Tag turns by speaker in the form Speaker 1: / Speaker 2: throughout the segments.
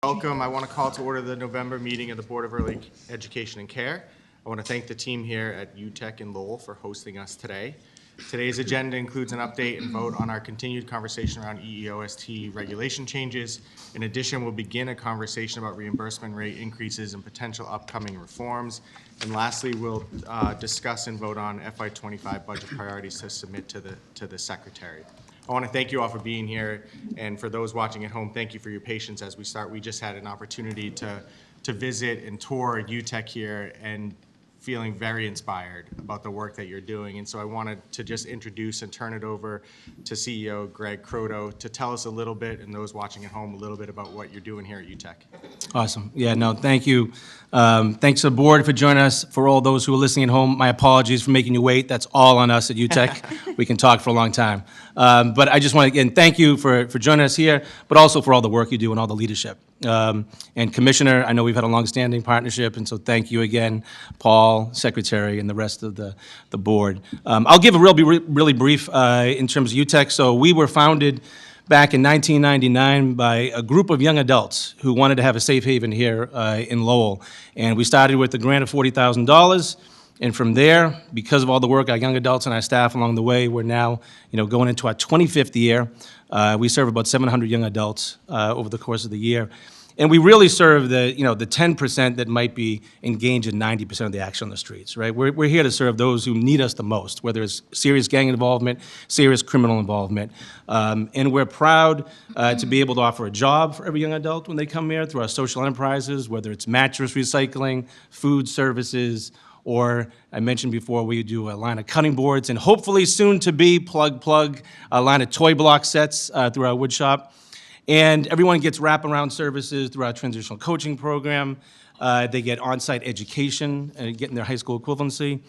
Speaker 1: Welcome. I want to call to order the November meeting of the Board of Early Education and Care. I want to thank the team here at UTEC in Lowell for hosting us today. Today's agenda includes an update and vote on our continued conversation around EEOST regulation changes. In addition, we'll begin a conversation about reimbursement rate increases and potential upcoming reforms. And lastly, we'll discuss and vote on FY25 budget priorities to submit to the Secretary. I want to thank you all for being here, and for those watching at home, thank you for your patience as we start. We just had an opportunity to visit and tour UTEC here, and feeling very inspired about the work that you're doing. And so I wanted to just introduce and turn it over to CEO Greg Croto to tell us a little bit, and those watching at home, a little bit about what you're doing here at UTEC.
Speaker 2: Awesome. Yeah, no, thank you. Thanks to the board for joining us. For all those who are listening at home, my apologies for making you wait. That's all on us at UTEC. We can talk for a long time. But I just want to, again, thank you for joining us here, but also for all the work you do and all the leadership. And Commissioner, I know we've had a long-standing partnership, and so thank you again, Paul, Secretary, and the rest of the board. I'll give a really brief in terms of UTEC. So we were founded back in 1999 by a group of young adults who wanted to have a safe haven here in Lowell. And we started with a grant of $40,000. And from there, because of all the work our young adults and our staff along the way, we're now going into our 25th year. We serve about 700 young adults over the course of the year. And we really serve the 10% that might be engaged in 90% of the action on the streets, right? We're here to serve those who need us the most, whether it's serious gang involvement, serious criminal involvement. And we're proud to be able to offer a job for every young adult when they come here through our social enterprises, whether it's mattress recycling, food services, or I mentioned before, we do a line of cutting boards, and hopefully soon to be, plug, a line of toy block sets through our wood shop. And everyone gets wraparound services through our transitional coaching program. They get on-site education and getting their high school equivalency.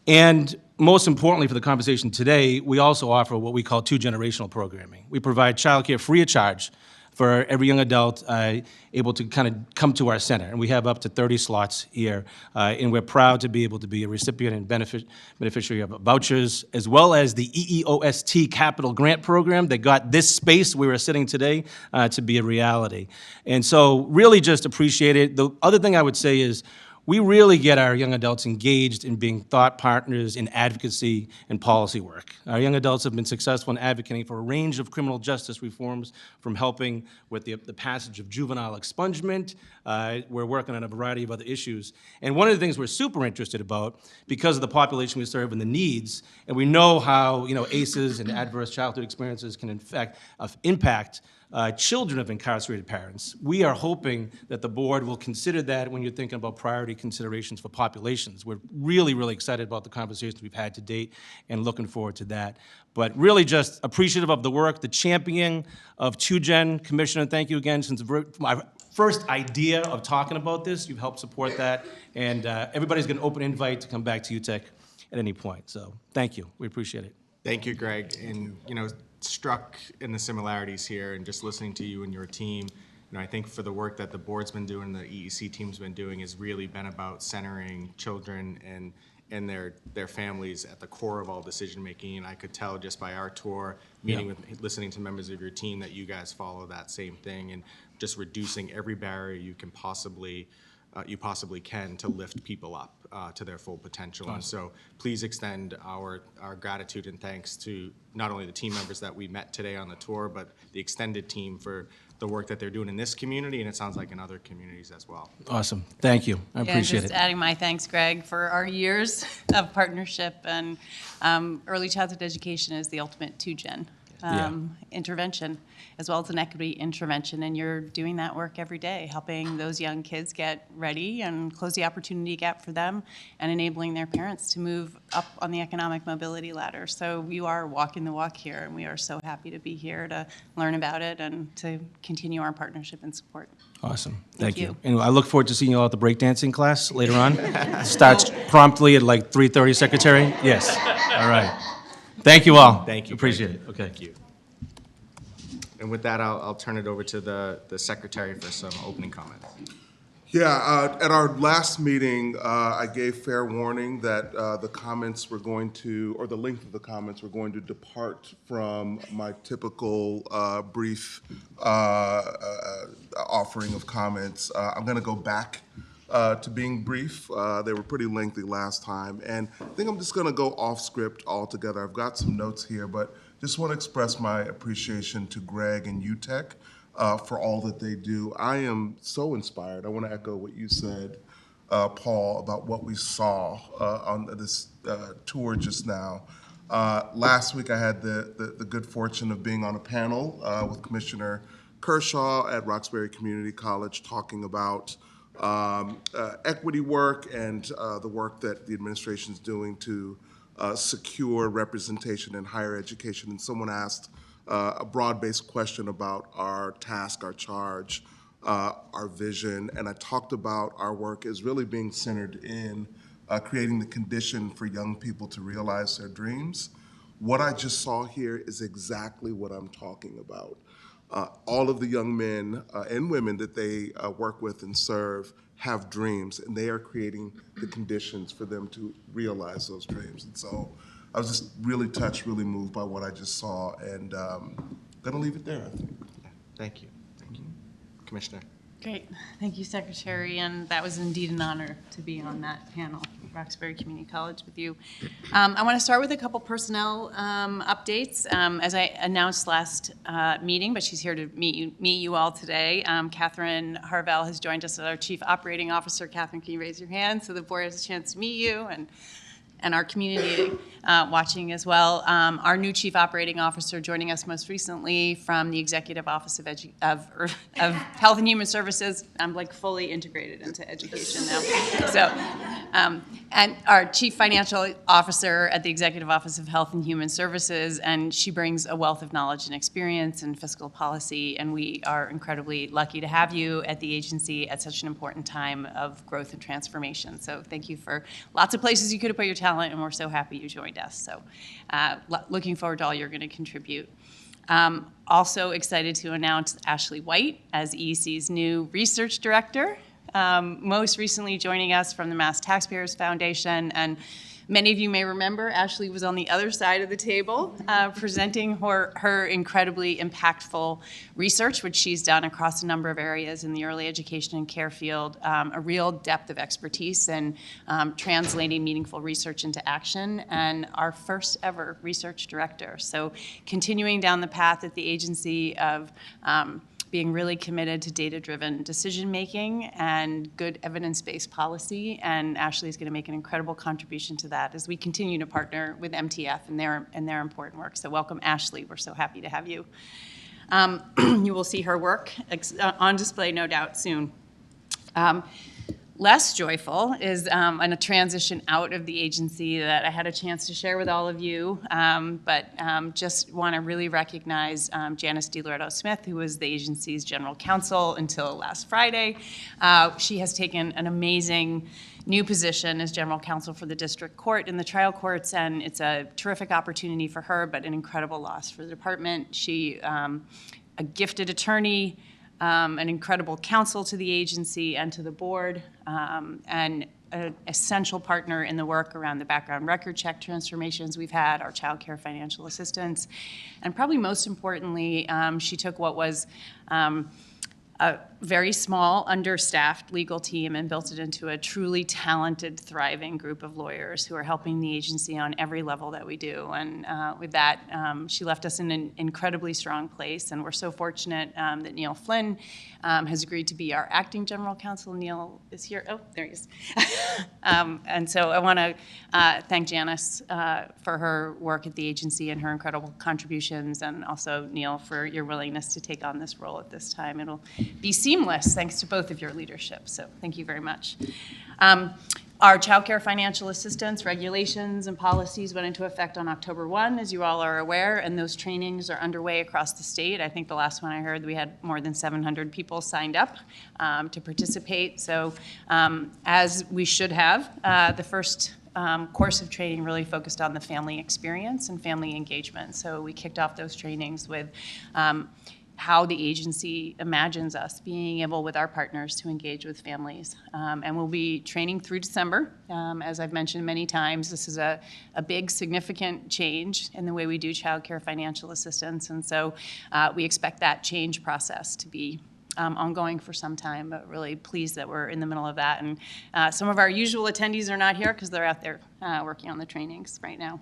Speaker 2: And most importantly for the conversation today, we also offer what we call two-generational programming. We provide childcare free of charge for every young adult able to kind of come to our center. And we have up to 30 slots here. And we're proud to be able to be a recipient and beneficiary of vouchers, as well as the EEOST Capital Grant Program that got this space where we're sitting today to be a reality. And so really just appreciate it. The other thing I would say is, we really get our young adults engaged in being thought partners in advocacy and policy work. Our young adults have been successful in advocating for a range of criminal justice reforms, from helping with the passage of juvenile expungement. We're working on a variety of other issues. And one of the things we're super interested about, because of the population we serve and the needs, and we know how ACEs and adverse childhood experiences can in fact impact children of incarcerated parents. We are hoping that the board will consider that when you're thinking about priority considerations for populations. We're really, really excited about the conversations we've had to date and looking forward to that. But really just appreciative of the work, the championing of 2Gen. Commissioner, thank you again. Since my first idea of talking about this, you've helped support that. And everybody's got an open invite to come back to UTEC at any point. So thank you. We appreciate it.
Speaker 1: Thank you, Greg. And struck in the similarities here, and just listening to you and your team, I think for the work that the board's been doing, the EEC team's been doing, has really been about centering children and their families at the core of all decision making. And I could tell just by our tour, meeting with, listening to members of your team, that you guys follow that same thing, and just reducing every barrier you possibly can to lift people up to their full potential. Awesome. And so please extend our gratitude and thanks to not only the team members that we met today on the tour, but the extended team for the work that they're doing in this community, and it sounds like in other communities as well.
Speaker 2: Awesome. Thank you. I appreciate it.
Speaker 3: Just adding my thanks, Greg, for our years of partnership, and early childhood education is the ultimate 2Gen intervention, as well as an equity intervention, and you're doing that work every day, helping those young kids get ready and close the opportunity gap for them, and enabling their parents to move up on the economic mobility ladder. So you are walking the walk here, and we are so happy to be here to learn about it and to continue our partnership and support.
Speaker 2: Awesome. Thank you. And I look forward to seeing you all at the breakdancing class later on. Starts promptly at like 3:30, Secretary? Yes. All right. Thank you all.
Speaker 1: Thank you.
Speaker 2: Appreciate it. Okay.
Speaker 1: Thank you. And with that, I'll turn it over to the Secretary for some opening comments.
Speaker 4: Yeah, at our last meeting, I gave fair warning that the comments were going to, or the length of the comments were going to depart from my typical brief offering of comments. I'm going to go back to being brief. They were pretty lengthy last time, and I think I'm just going to go off script altogether. I've got some notes here, but just want to express my appreciation to Greg and UTEC for all that they do. I am so inspired. I want to echo what you said, Paul, about what we saw on this tour just now. Last week, I had the good fortune of being on a panel with Commissioner Kershaw at Roxbury Community College talking about equity work and the work that the administration is doing to secure representation in higher education. And someone asked a broad-based question about our task, our charge, our vision, and I talked about our work as really being centered in creating the condition for young people to realize their dreams. What I just saw here is exactly what I'm talking about. All of the young men and women that they work with and serve have dreams, and they are creating the conditions for them to realize those dreams. And so I was just really touched, really moved by what I just saw, and gonna leave it there, I think.
Speaker 1: Thank you. Thank you. Commissioner.
Speaker 3: Great. Thank you, Secretary, and that was indeed an honor to be on that panel at Roxbury Community College with you. I want to start with a couple personnel updates. As I announced last meeting, but she's here to meet you all today. Catherine Harvell has joined us as our Chief Operating Officer. Catherine, can you raise your hand so the board has a chance to meet you and our community watching as well. Our new Chief Operating Officer joining us most recently from the Executive Office of Health and Human Services. I'm like fully integrated into education now. So, and our Chief Financial Officer at the Executive Office of Health and Human Services, and she brings a wealth of knowledge and experience in fiscal policy, and we are incredibly lucky to have you at the agency at such an important time of growth and transformation. So thank you for lots of places you could have put your talent, and we're so happy you joined us. So looking forward to all you're going to contribute. Also excited to announce Ashley White as EEC's new research director, most recently joining us from the Mass Taxpayers Foundation. And many of you may remember Ashley was on the other side of the table presenting her incredibly impactful research, which she's done across a number of areas in the early education and care field, a real depth of expertise in translating meaningful research into action, and our first ever research director. So continuing down the path at the agency of being really committed to data-driven decision-making and good evidence-based policy, and Ashley is going to make an incredible contribution to that as we continue to partner with MTF and their important work. So welcome, Ashley. We're so happy to have you. You will see her work on display, no doubt, soon. Less joyful is a transition out of the agency that I had a chance to share with all of you, but just want to really recognize Janice DiLoretto-Smith, who was the agency's general counsel until last Friday. She has taken an amazing new position as general counsel for the district court and the trial courts, and it's a terrific opportunity for her, but an incredible loss for the department. She, a gifted attorney, an incredible counsel to the agency and to the board, and an essential partner in the work around the background record check transformations we've had, our child care financial assistance. And probably most importantly, she took what was a very small, understaffed legal team and built it into a truly talented, thriving group of lawyers who are helping the agency on every level that we do. And with that, she left us in an incredibly strong place, and we're so fortunate that Neil Flynn has agreed to be our acting general counsel. Neil is here. Oh, there he is. And so I want to thank Janice for her work at the agency and her incredible contributions, and also Neil for your willingness to take on this role at this time. It'll be seamless thanks to both of your leadership, so thank you very much. Our child care financial assistance regulations and policies went into effect on October 1, as you all are aware, and those trainings are underway across the state. I think the last one I heard, we had more than 700 people signed up to participate, so as we should have, the first course of training really focused on the family experience and family engagement. So we kicked off those trainings with how the agency imagines us being able, with our partners, to engage with families. And we'll be training through December. As I've mentioned many times, this is a big, significant change in the way we do childcare financial assistance. And so we expect that change process to be ongoing for some time, but really pleased that we're in the middle of that. And some of our usual attendees are not here because they're out there working on the trainings right now.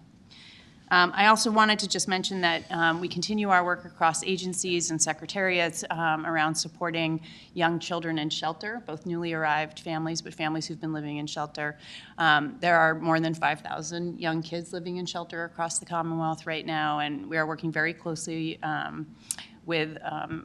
Speaker 3: I also wanted to just mention that we continue our work across agencies and secretariats around supporting young children in shelter, both newly arrived families, but families who've been living in shelter. There are more than 5,000 young kids living in shelter across the Commonwealth right now, and we are working very closely with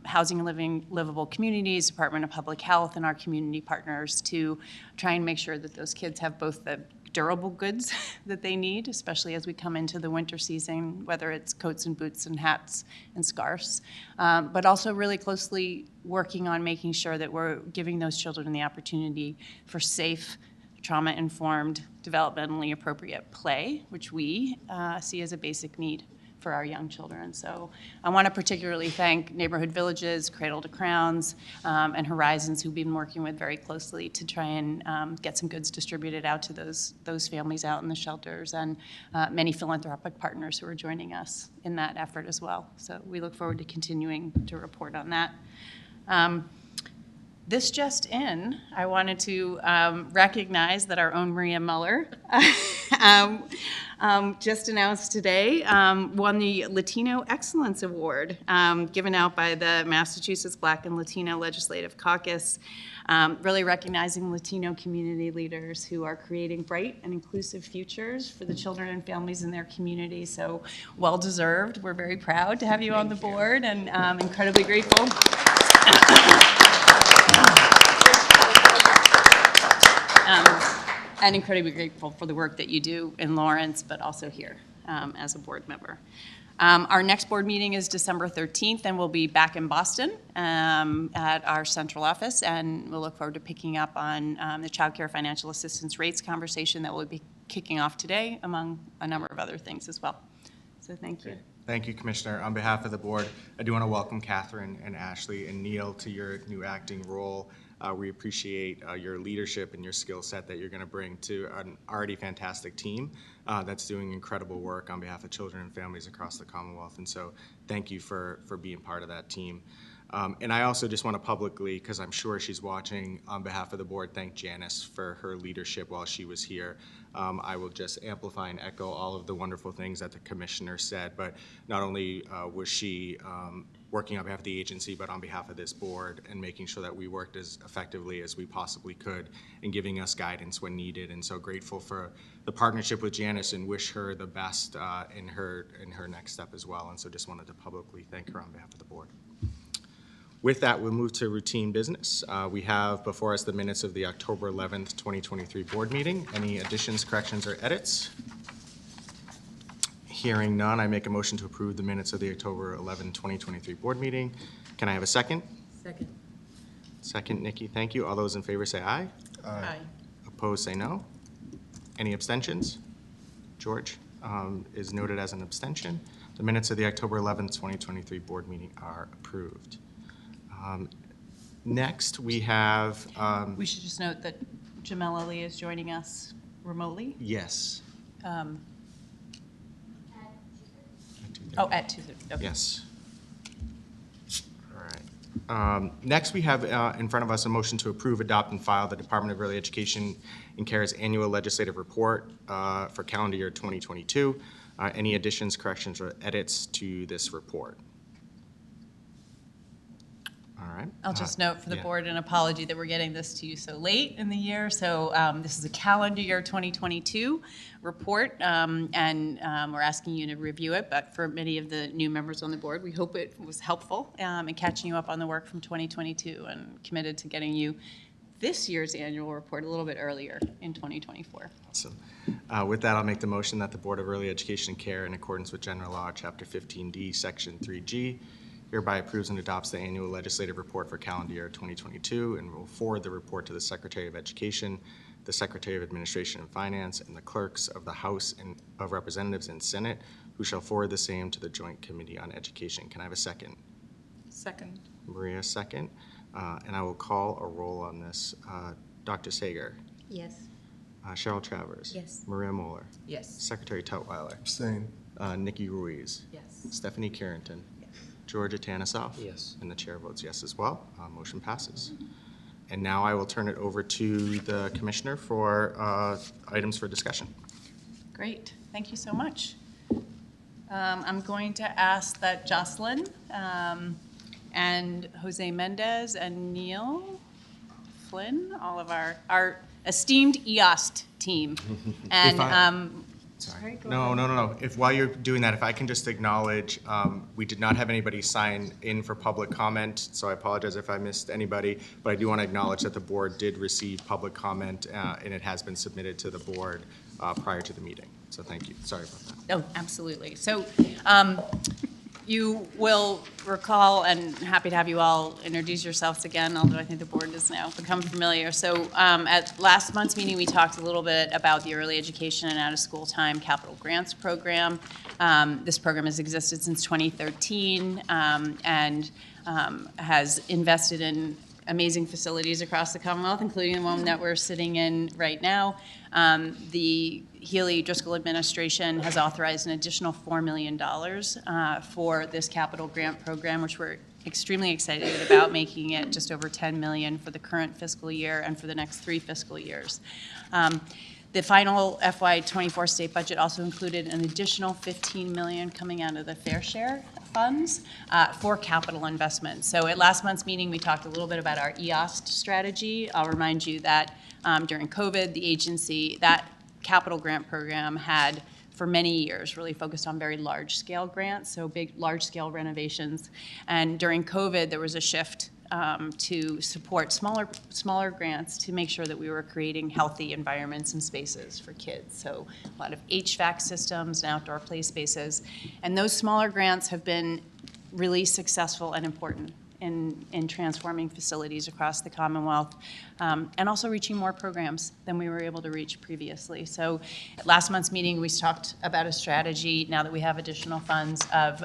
Speaker 3: Housing and Livable Communities, Department of Public Health, and our community partners to try and make sure that those kids have both the durable goods that they need, especially as we come into the winter season, whether it's coats and boots and hats and scarves, but also really closely working on making sure that we're giving those children the opportunity for safe, trauma-informed, developmentally appropriate play, which we see as a basic need for our young children. So I want to particularly thank Neighborhood Villages, Cradle to Crowns, and Horizons, who've been working with very closely to try and get some goods distributed out to those families out in the shelters, and many philanthropic partners who are joining us in that effort as well. So we look forward to continuing to report on that. This just in, I wanted to recognize that our own Maria Muller just announced today, won the Latino Excellence Award, given out by the Massachusetts Black and Latino Legislative Caucus, really recognizing Latino community leaders who are creating bright and inclusive futures for the children and families in their community. So well-deserved. We're very proud to have you on the board, and incredibly grateful. And incredibly grateful for the work that you do in Lawrence, but also here as a board member. Our next board meeting is December 13th, and we'll be back in Boston at our central office, and we'll look forward to picking up on the child care financial assistance rates conversation that we'll be kicking off today, among a number of other things as well. So thank you.
Speaker 1: Thank you, Commissioner. On behalf of the board, I do want to welcome Catherine and Ashley and Neil to your new acting role. We appreciate your leadership and your skill set that you're going to bring to an already fantastic team that's doing incredible work on behalf of children and families across the Commonwealth. And so thank you for being part of that team. And I also just want to publicly, because I'm sure she's watching, on behalf of the board, thank Janice for her leadership while she was here. I will just amplify and echo all of the wonderful things that the commissioner said, but not only was she working on behalf of the agency, but on behalf of this board, and making sure that we worked as effectively as we possibly could and giving us guidance when needed. And so grateful for the partnership with Janice and wish her the best in her next step as well. And so just wanted to publicly thank her on behalf of the board. With that, we'll move to routine business. We have before us the minutes of the October 11th, 2023 board meeting. Any additions, corrections, or edits? Hearing none, I make a motion to approve the minutes of the October 11, 2023 board meeting. Can I have a second?
Speaker 3: Second.
Speaker 1: Second, Nikki, thank you. All those in favor say aye.
Speaker 3: Aye.
Speaker 1: Opposed, say no. Any abstentions? George is noted as an abstention. The minutes of the October 11th, 2023 board meeting are approved. Next, we have...
Speaker 3: We should just note that Jamela Lee is joining us remotely.
Speaker 1: yes.
Speaker 3: At 2:30. Okay.
Speaker 1: Yes. All right. Next, we have in front of us a motion to approve, adopt, and file the Department of Early Education and Care's annual legislative report for calendar year 2022. Any additions, corrections, or edits to this report? All right.
Speaker 3: I'll just note for the
Speaker 1: yeah.
Speaker 3: board an apology that we're getting this to you so late in the year. So this is a calendar year 2022 report, and we're asking you to review it. But for many of the new members on the board, we hope it was helpful in catching you up on the work from 2022, and committed to getting you this year's annual report a little bit earlier in 2024.
Speaker 1: Awesome. With that, I'll make the motion that the Board of Early Education and Care, in accordance with General Law, Chapter 15D, Section 3G, hereby approves and adopts the annual legislative report for calendar year 2022, and will forward the report to the Secretary of Education, the Secretary of Administration and Finance, and the clerks of the House of Representatives and Senate, who shall forward the same to the Joint Committee on Education. Can I have a second?
Speaker 5: Second.
Speaker 1: Maria, second. And I will call a roll on this. Dr. Sager,
Speaker 6: Yes.
Speaker 1: Cheryl Travers.
Speaker 6: Yes.
Speaker 1: Maria Moeller,
Speaker 5: Yes.
Speaker 1: Secretary Tutwiler,
Speaker 4: Abstain.
Speaker 1: Nikki Ruiz,
Speaker 5: Yes.
Speaker 1: Stephanie Carrington, Georgia Tanasoff.
Speaker 2: Yes.
Speaker 1: And the chair votes yes as well. Motion passes. And now I will turn it over to the commissioner for items for discussion.
Speaker 3: Great, thank you so much. I'm going to ask that Jocelyn and Jose Mendez and Neil Flynn, all of our esteemed EOST team. And, sorry, go ahead.
Speaker 1: No. If while you're doing that, if I can just acknowledge, we did not have anybody sign in for public comment, so I apologize if I missed anybody, but I do want to acknowledge that the board did receive public comment, and it has been submitted to the board prior to the meeting. So thank you. Sorry about that.
Speaker 3: Oh, absolutely. So you will recall, and happy to have you all introduce yourselves again, although I think the board has now become familiar. So at last month's meeting, we talked a little bit about the Early Education and Out-of-School Time Capital Grants Program. This program has existed since 2013 and has invested in amazing facilities across the Commonwealth, including the one that we're sitting in right now. The Healy Driscoll administration has authorized an additional $4 million for this capital grant program, which we're extremely excited about, making it just over $10 million for the current fiscal year and for the next 3 fiscal years. The final FY24 state budget also included an additional $15 million coming out of the Fair Share funds for capital investments. So at last month's meeting, we talked a little bit about our EOST strategy. I'll remind you that during COVID, the agency, that capital grant program had for many years really focused on very large-scale grants, so big, large-scale renovations. And during COVID, there was a shift to support smaller grants to make sure that we were creating healthy environments and spaces for kids. So a lot of HVAC systems and outdoor play spaces. And those smaller grants have been really successful and important in transforming facilities across the Commonwealth, and also reaching more programs than we were able to reach previously. So at last month's meeting, we talked about a strategy, now that we have additional funds, of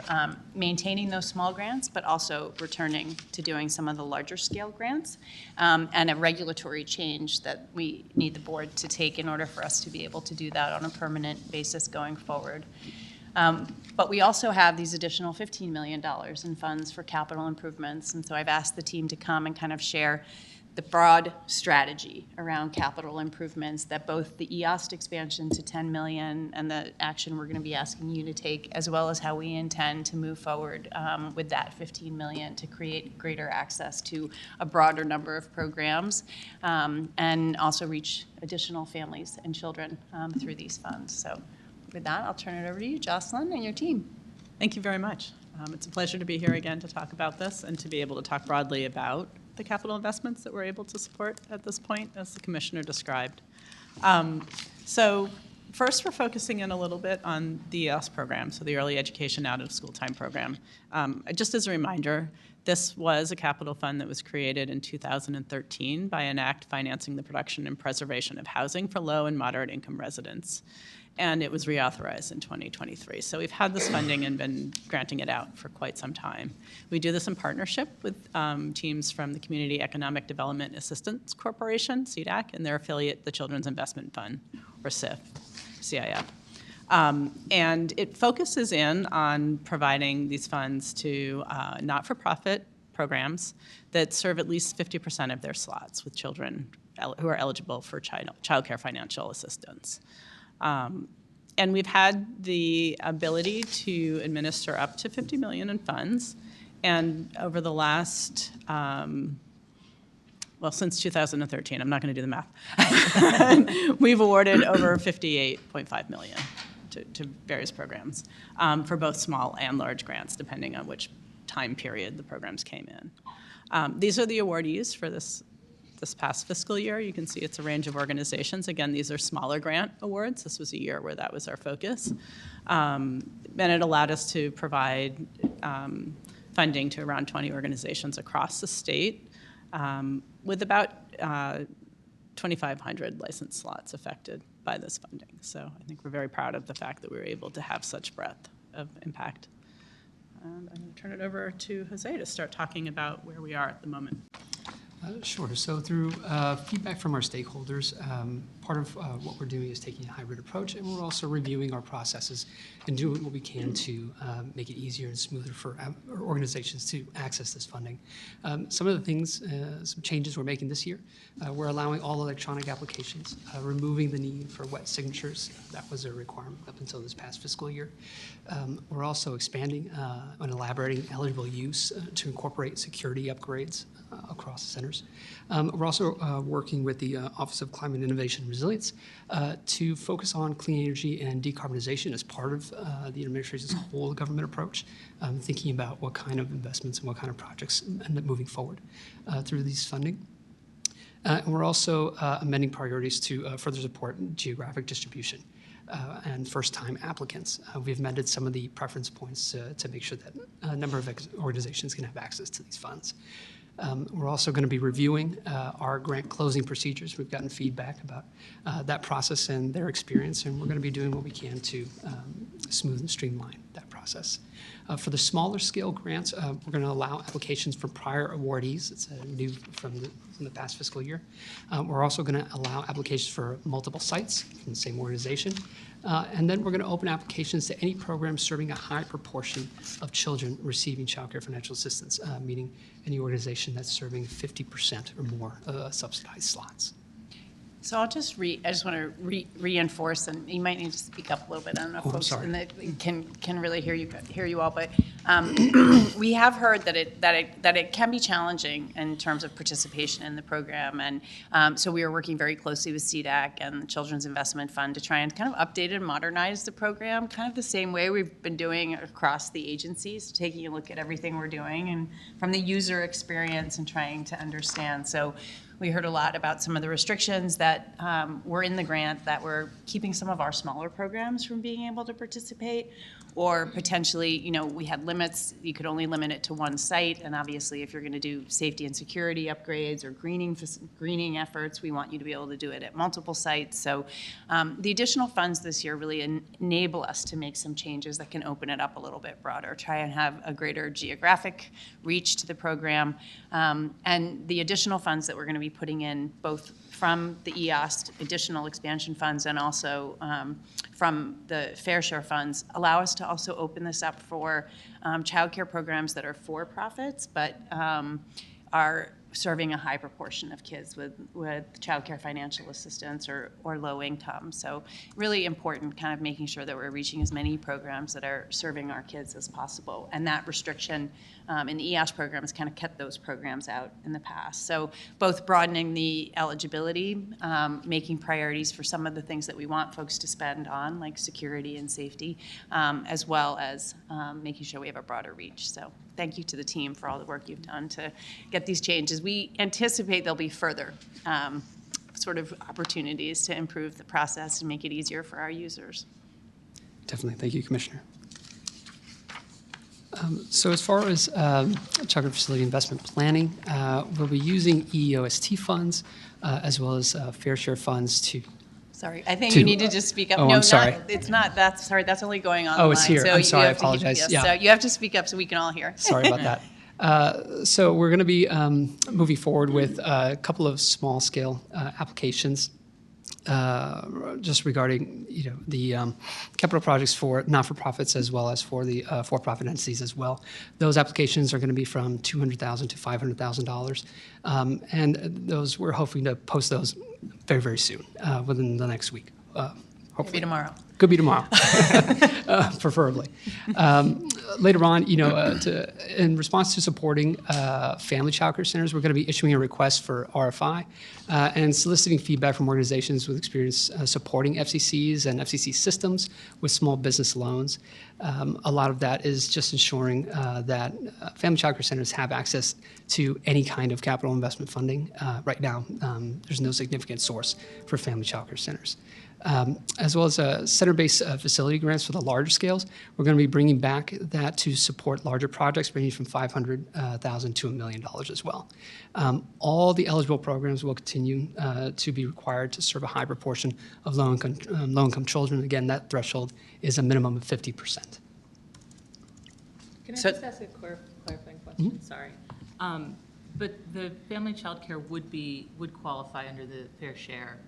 Speaker 3: maintaining those small grants, but also returning to doing some of the larger scale grants, and a regulatory change that we need the board to take in order for us to be able to do that on a permanent basis going forward. But we also have these additional $15 million in funds for capital improvements. And so I've asked the team to come and kind of share the broad strategy around capital improvements, that both the EOST expansion to 10 million and the action we're going to be asking you to take, as well as how we intend to move forward with that 15 million to create greater access to a broader number of programs, and also reach additional families and children through these funds. So with that, I'll turn it over to you, Jocelyn, and your team.
Speaker 5: Thank you very much. It's a pleasure to be here again to talk about this and to be able to talk broadly about the capital investments that we're able to support at this point, as the commissioner described. So first, we're focusing in a little bit on the EOS program, so the Early Education Out of School Time program. Just as a reminder, this was a capital fund that was created in 2013 by an act financing the production and preservation of housing for low and moderate income residents. And it was reauthorized in 2023. So we've had this funding and been granting it out for quite some time. We do this in partnership with teams from the Community Economic Development Assistance Corporation, CEDAC, and their affiliate, the Children's Investment Fund, or CIF. And it focuses in on providing these funds to not-for-profit programs that serve at least 50% of their slots with children who are eligible for child care financial assistance. And we've had the ability to administer up to $50 million in funds. And over the last, since 2013, I'm not going to do the math, we've awarded over $58.5 million to various programs for both small and large grants, depending on which time period the programs came in. These are the awardees for this past fiscal year. You can see it's a range of organizations. Again, these are smaller grant awards. This was a year where that was our focus. And it allowed us to provide funding to around 20 organizations across the state, with about 2,500 licensed slots affected by this funding. So I think we're very proud of the fact that we were able to have such breadth of impact. And I'm going to turn it over to Jose to start talking about where we are at the moment.
Speaker 6: Sure. So through feedback from our stakeholders, part of what we're doing is taking a hybrid approach, and we're also reviewing our processes and doing what we can to make it easier and smoother for our organizations to access this funding. Some of the things, some changes we're making this year, we're allowing all electronic applications, removing the need for wet signatures. That was a requirement up until this past fiscal year. We're also expanding and elaborating eligible use to incorporate security upgrades across the centers. We're also working with the Office of Climate Innovation and Resilience to focus on clean energy and decarbonization as part of the administration's whole government approach, thinking about what kind of investments and what kind of projects end up moving forward through these funding. And we're also amending priorities to further support geographic distribution and first-time applicants. We've amended some of the preference points to make sure that a number of organizations can have access to these funds. We're also going to be reviewing our grant closing procedures. We've gotten feedback about that process and their experience, and we're going to be doing what we can to smooth and streamline that process. For the smaller scale grants, we're going to allow applications from prior awardees. It's new from the past fiscal year. We're also going to allow applications for multiple sites from the same organization. And then we're going to open applications to any program serving a high proportion of children receiving child care financial assistance, meaning any organization that's serving 50% or more subsidized slots.
Speaker 3: So I just want to reinforce, and you might need to speak up a little bit. I don't know if
Speaker 6: I'm
Speaker 3: folks
Speaker 6: sorry.
Speaker 3: in the, can really hear you all, but we have heard that it can be challenging in terms of participation in the program, and so we are working very closely with CDAC and the Children's Investment Fund to try and kind of update and modernize the program, kind of the same way we've been doing across the agencies, taking a look at everything we're doing and from the user experience and trying to understand. So we heard a lot about some of the restrictions that were in the grant that were keeping some of our smaller programs from being able to participate, or potentially, we had limits. You could only limit it to one site, and obviously if you're going to do safety and security upgrades or greening efforts, we want you to be able to do it at multiple sites. So the additional funds this year really enable us to make some changes that can open it up a little bit broader, try and have a greater geographic reach to the program, and the additional funds that we're going to be putting in, both from the EOST additional expansion funds and also from the Fair Share funds, allow us to also open this up for childcare programs that are for-profits, but are serving a high proportion of kids with childcare financial assistance or low income. So really important, kind of making sure that we're reaching as many programs that are serving our kids as possible. And that restriction in the EOS program has kind of kept those programs out in the past. So both broadening the eligibility, making priorities for some of the things that we want folks to spend on, like security and safety, as well as making sure we have a broader reach. So thank you to the team for all the work you've done to get these changes. We anticipate there'll be further sort of opportunities to improve the process and make it easier for our users.
Speaker 6: Definitely. Thank you, Commissioner. So as far as childcare facility investment planning, we'll be using EOST funds as well as Fair Share funds to.
Speaker 3: Sorry, I think
Speaker 6: To-
Speaker 3: you need to just speak up.
Speaker 6: Oh,
Speaker 3: No,
Speaker 6: I'm sorry.
Speaker 3: it's not, that's only going on.
Speaker 6: Oh, it's here.
Speaker 3: So
Speaker 6: I'm
Speaker 3: you
Speaker 6: sorry, I
Speaker 3: have to keep-
Speaker 6: apologize.
Speaker 3: yes,
Speaker 6: Yeah.
Speaker 3: So you have to speak up so we can all hear.
Speaker 6: Sorry about that. So we're going to be moving forward with a couple of small-scale applications just regarding, the capital projects for not-for-profits as well as for the for-profit entities as well. Those applications are going to be from $200,000 to $500,000, and those we're hoping to post those very, very soon, within the next week. Hopefully.
Speaker 3: Maybe tomorrow.
Speaker 6: Could be tomorrow, preferably. Later on, in response to supporting family child care centers, we're going to be issuing a request for RFI and soliciting feedback from organizations with experience supporting FCCs and FCC systems with small business loans. A lot of that is just ensuring that family child care centers have access to any kind of capital investment funding. Right now, there's no significant source for family child care centers. As well as center-based facility grants for the larger scales. We're going to be bringing back that to support larger projects ranging from $500,000 to $1 million as well. All the eligible programs will continue to be required to serve a high proportion of low-income children. Again, that threshold is a minimum of 50%.
Speaker 7: Can I
Speaker 3: So-
Speaker 7: just ask a clarifying question? Sorry. But the family childcare would qualify under the fair share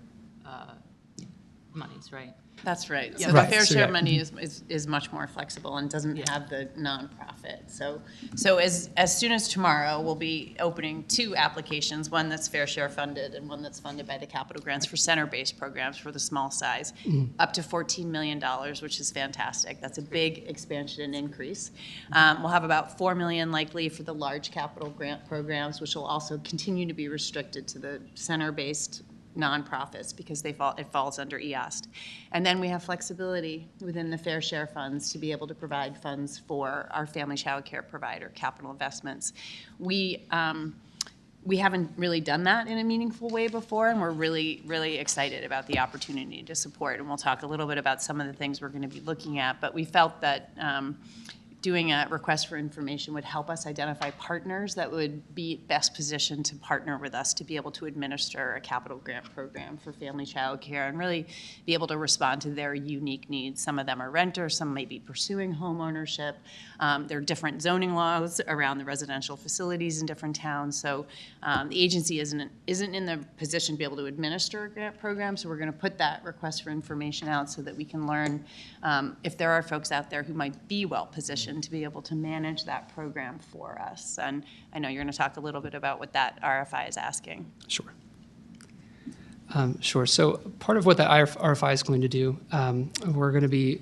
Speaker 7: monies, right?
Speaker 3: That's right. So
Speaker 6: Yeah.
Speaker 3: the
Speaker 6: Right,
Speaker 3: fair
Speaker 6: so
Speaker 3: share
Speaker 6: yeah.
Speaker 3: money is much more flexible and doesn't
Speaker 7: Yeah.
Speaker 3: have the nonprofit. So as soon as tomorrow, we'll be opening 2 applications, one that's fair share funded and one that's funded by the capital grants for center-based programs for the small size, up to $14 million, which is fantastic. That's a big expansion and increase. We'll have about $4 million likely for the large capital grant programs, which will also continue to be restricted to the center-based nonprofits because it falls under EOST. And then we have flexibility within the fair share funds to be able to provide funds for our family child care provider capital investments. We haven't really done that in a meaningful way before, and we're really, really excited about the opportunity to support. And we'll talk a little bit about some of the things we're going to be looking at, but we felt that doing a request for information would help us identify partners that would be best positioned to partner with us to be able to administer a capital grant program for family child care and really be able to respond to their unique needs. Some of them are renters, some may be pursuing home ownership. There are different zoning laws around the residential facilities in different towns. So the agency isn't in the position to be able to administer a grant program. So we're going to put that request for information out so that we can learn if there are folks out there who might be well positioned to be able to manage that program for us. And I know you're going to talk a little bit about what that RFI is asking.
Speaker 6: Sure. Sure. So part of what that RFI is going to do, we're going to be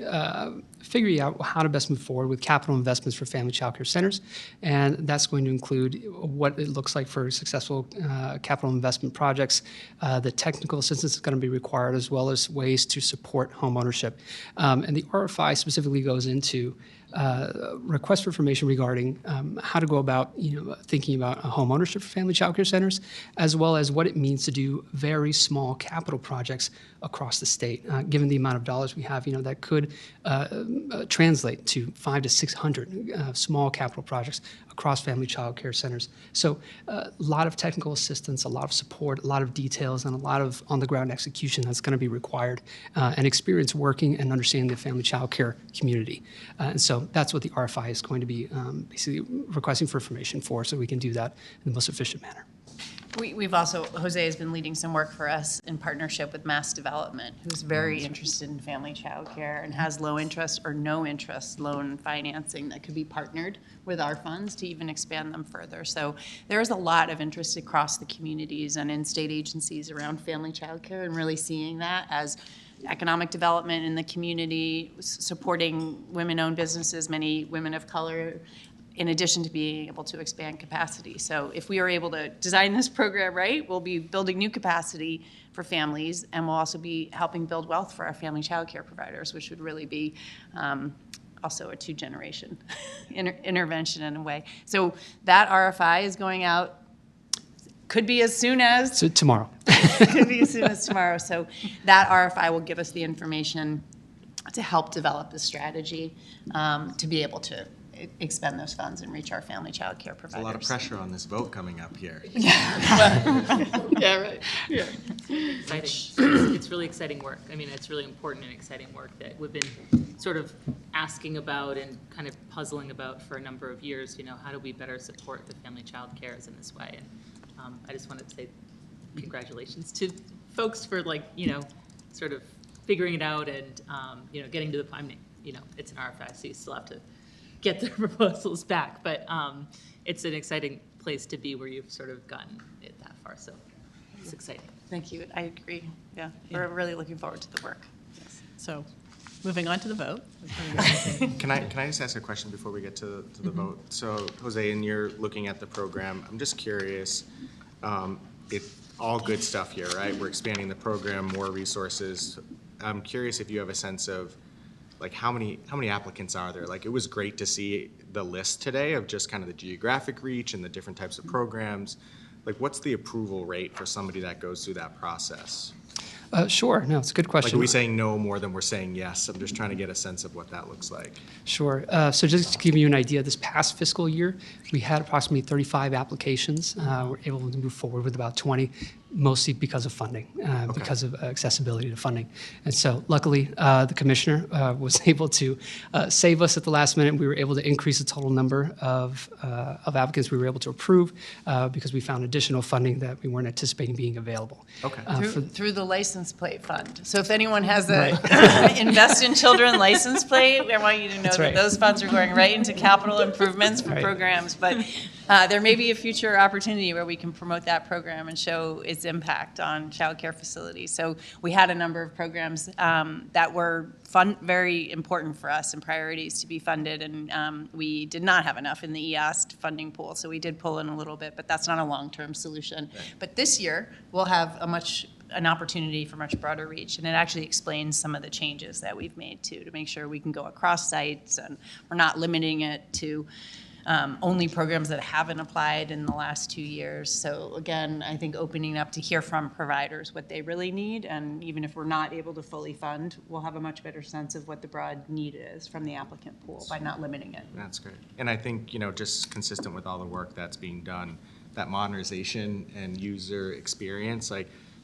Speaker 6: figuring out how to best move forward with capital investments for family child care centers. And that's going to include what it looks like for successful capital investment projects, the technical assistance that's going to be required, as well as ways to support home ownership. And the RFI specifically goes into request for information regarding how to go about, thinking about home ownership for family child care centers, as well as what it means to do very small capital projects across the state. Given the amount of dollars we have, that could translate to 500 to 600 small capital projects across family child care centers. So a lot of technical assistance, a lot of support, a lot of details, and a lot of on-the-ground execution that's going to be required, and experience working and understanding the family child care community. And so that's what the RFI is going to be basically requesting for information for, so we can do that in the most efficient manner.
Speaker 3: We've also, Jose has been leading some work for us in partnership with Mass Development, who's very interested in family child care and has low interest or no interest loan financing that could be partnered with our funds to even expand them further. So there is a lot of interest across the communities and in state agencies around family child care, and really seeing that as economic development in the community, supporting women-owned businesses, many women of color, in addition to being able to expand capacity. So if we are able to design this program right, we'll be building new capacity for families, and we'll also be helping build wealth for our family child care providers, which would really be also a 2-generation intervention in a way. So that RFI is going out, could be as soon as
Speaker 6: So tomorrow.
Speaker 3: could be as soon as tomorrow. So that RFI will give us the information to help develop the strategy to be able to expend those funds and reach our family child care providers.
Speaker 1: A lot of pressure on this vote coming up here.
Speaker 3: Yeah, right. Yeah.
Speaker 7: Exciting. It's really exciting work. I mean, it's really important and exciting work that we've been sort of asking about and kind of puzzling about for a number of years. How do we better support the family child cares in this way? And I just wanted to say congratulations to folks for sort of figuring it out and, getting to the point. It's an RFI, so you still have to get the proposals back, but it's an exciting place to be where you've sort of gotten it that far, so it's exciting.
Speaker 3: Thank you. I agree. Yeah, we're really looking forward to the work. Yes.
Speaker 5: So moving on to the vote.
Speaker 1: Can I just ask a question before we get to the vote? So, Jose, in your looking at the program, I'm just curious, all good stuff here, right? We're expanding the program, more resources. I'm curious if you have a sense of how many applicants are there? It was great to see the list today of just kind of the geographic reach and the different types of programs. What's the approval rate for somebody that goes through that process?
Speaker 6: Sure. No, it's a good question.
Speaker 1: Are we saying no more than we're saying yes? I'm just trying to get a sense of what that looks like.
Speaker 6: Sure. So just to give you an idea, this past fiscal year, we had approximately 35 applications. We're able to move forward with about 20. mostly because of funding, because of accessibility to funding. And so luckily, the commissioner was able to save us at the last minute. We were able to increase the total number of applicants we were able to approve because we found additional funding that we weren't anticipating being available.
Speaker 1: Okay.
Speaker 3: Through the license plate fund. So if anyone has a Invest in Children license plate, I want you to know
Speaker 6: That's
Speaker 3: that
Speaker 6: right.
Speaker 3: those funds are going right into capital improvements for
Speaker 6: Right.
Speaker 3: programs. But there may be a future opportunity where we can promote that program and show its impact on childcare facilities. So we had a number of programs that were very important for us and priorities to be funded, and we did not have enough in the EAST funding pool, so we did pull in a little bit, but that's not a long-term solution. But this year, we'll have an opportunity for much broader reach, and it actually explains some of the changes that we've made too, to make sure we can go across sites, and we're not limiting it to only programs that haven't applied in the last 2 years. So again, I think opening up to hear from providers what they really need, and even if we're not able to fully fund, we'll have a much better sense of what the broad need is from the applicant pool by not limiting it.
Speaker 1: That's great. And I think, just consistent with all the work that's being done, that modernization and user experience,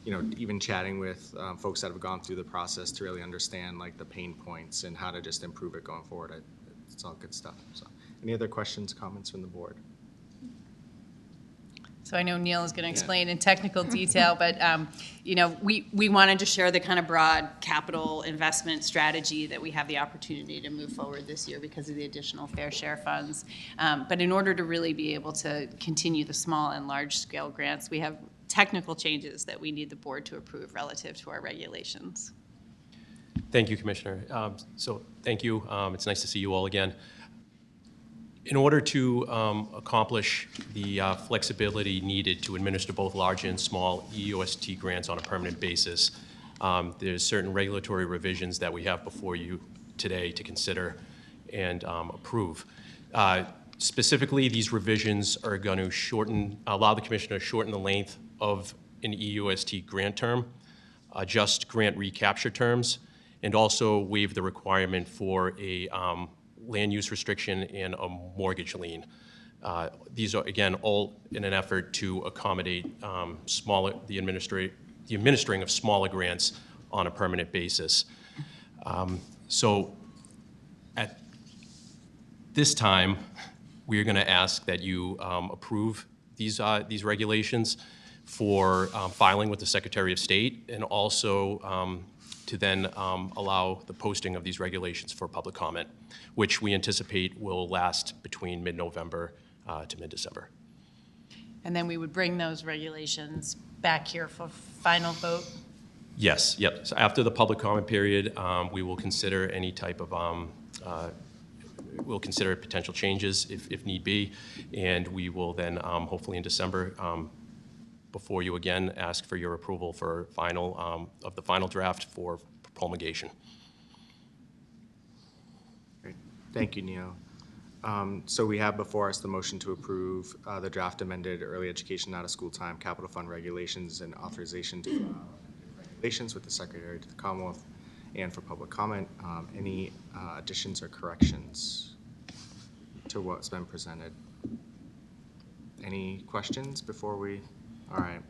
Speaker 1: even chatting with folks that have gone through the process to really understand the pain points and how to just improve it going forward. It's all good stuff. So, any other questions, comments from the board?
Speaker 3: So I know Neil is going to explain in technical detail, but we wanted to share the kind of broad capital investment strategy that we have the opportunity to move forward this year because of the additional fair share funds. But in order to really be able to continue the small and large scale grants, we have technical changes that we need the board to approve relative to our regulations.
Speaker 8: Thank you, Commissioner. So thank you. It's nice to see you all again. In order to accomplish the flexibility needed to administer both large and small EUST grants on a permanent basis, there's certain regulatory revisions that we have before you today to consider and approve. Specifically, these revisions are going to allow the Commissioner to shorten the length of an EUST grant term, adjust grant recapture terms, and also waive the requirement for a land use restriction and a mortgage lien. These are, again, all in an effort to accommodate the administering of smaller grants on a permanent basis. So at this time, we are going to ask that you approve these regulations for filing with the Secretary of State, and also to then allow the posting of these regulations for public comment, which we anticipate will last between mid-November to mid-December.
Speaker 3: And then we would bring those regulations back here for final vote.
Speaker 8: Yes, yep. So after the public comment period, we will consider any type of, we'll consider potential changes if need be, and we will then hopefully in December before you again ask for your approval for of the final draft for promulgation.
Speaker 1: Great. Thank you, Neil. So we have before us the motion to approve the draft amended early education out of school time capital fund regulations and authorization to file regulations with the Secretary to the Commonwealth and for public comment. Any additions or corrections to what's been presented? Any questions before we? All right.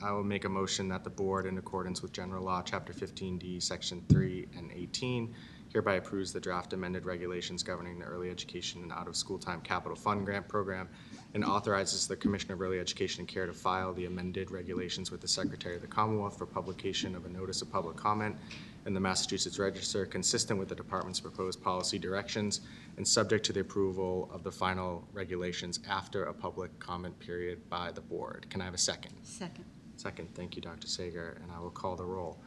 Speaker 1: I will make a motion that the board, in accordance with General Law, Chapter 15D, Section 3 and 18, hereby approves the draft amended regulations governing the early education and out-of-school time capital fund grant program and authorizes the Commissioner of Early Education and Care to file the amended regulations with the Secretary of the Commonwealth for publication of a notice of public comment in the Massachusetts Register consistent with the Department's proposed policy directions and subject to the approval of the final regulations after a public comment period by the board. Can I have a second?
Speaker 9: Second.
Speaker 1: Second. Thank you, Dr. Sager, and I will call the roll.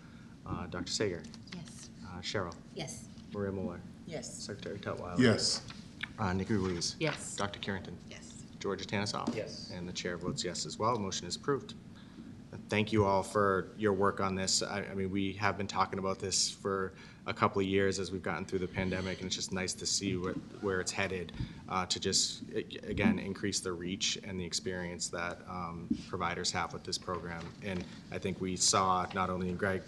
Speaker 1: Dr. Sager.
Speaker 9: Yes.
Speaker 1: Cheryl.
Speaker 9: Yes.
Speaker 1: Maria Muller.
Speaker 9: Yes.
Speaker 1: Secretary Tutwiler.
Speaker 4: Yes.
Speaker 1: Nikki Ruiz.
Speaker 7: Yes.
Speaker 1: Dr. Carrington.
Speaker 9: Yes.
Speaker 1: Georgia Tanasoff.
Speaker 8: Yes.
Speaker 1: And the chair votes yes as well. Motion is approved. Thank you all for your work on this. I mean, we have been talking about this for a couple of years as we've gotten through the pandemic, and it's just nice to see where it's headed to just, again, increase the reach and the experience that providers have with this program. And I think we saw, not only in Greg's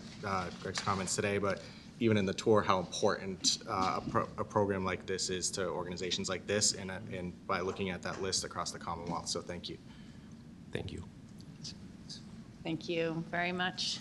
Speaker 1: comments today, but even in the tour, how important a program like this is to organizations like this, and by looking at that list across the Commonwealth. So thank you.
Speaker 8: Thank you.
Speaker 3: Thank you very much.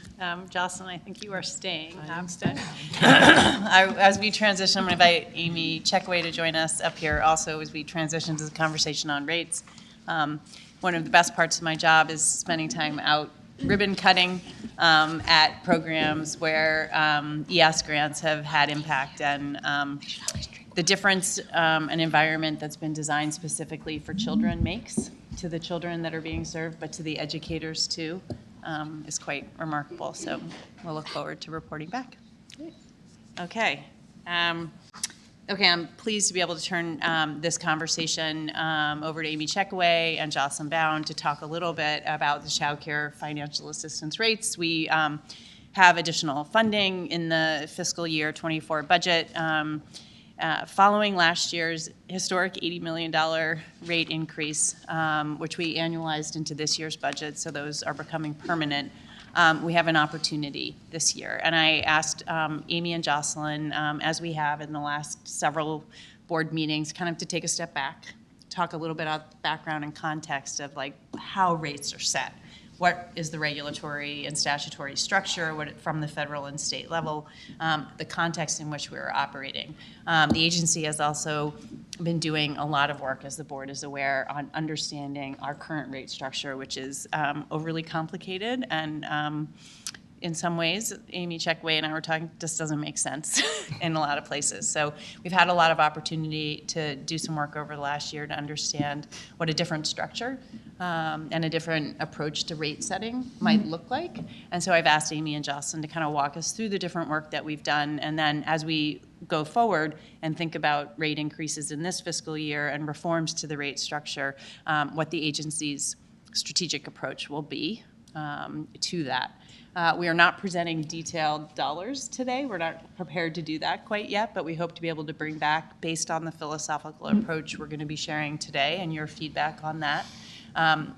Speaker 3: Jocelyn, I think you are staying.
Speaker 5: I'm staying.
Speaker 3: As we transition, I'm going to invite Amy Checkaway to join us up here also as we transition to the conversation on rates. One of the best parts of my job is spending time out ribbon cutting at programs where ES grants have had impact, and the difference an environment that's been designed specifically for children makes to the children that are being served, but to the educators too, is quite remarkable. So we'll look forward to reporting back. Okay. Okay, I'm pleased to be able to turn this conversation over to Amy Checkaway and Jocelyn Bound to talk a little bit about the child care financial assistance rates. We have additional funding in the fiscal year 24 budget. Following last year's historic $80 million rate increase, which we annualized into this year's budget, so those are becoming permanent, we have an opportunity this year. And I asked Amy and Jocelyn, as we have in the last several board meetings, kind of to take a step back, talk a little bit about the background and context of like how rates are set. What is the regulatory and statutory structure from the federal and state level, the context in which we're operating. The agency has also been doing a lot of work, as the board is aware, on understanding our current rate structure, which is overly complicated and in some ways, Amy Checkaway and I were talking, just doesn't make sense in a lot of places. So we've had a lot of opportunity to do some work over the last year to understand what a different structure and a different approach to rate setting might look like. And so I've asked Amy and Jocelyn to kind of walk us through the different work that we've done. And then as we go forward and think about rate increases in this fiscal year and reforms to the rate structure, what the agency's strategic approach will be to that. We are not presenting detailed dollars today. We're not prepared to do that quite yet, but we hope to be able to bring back, based on the philosophical approach we're going to be sharing today and your feedback on that,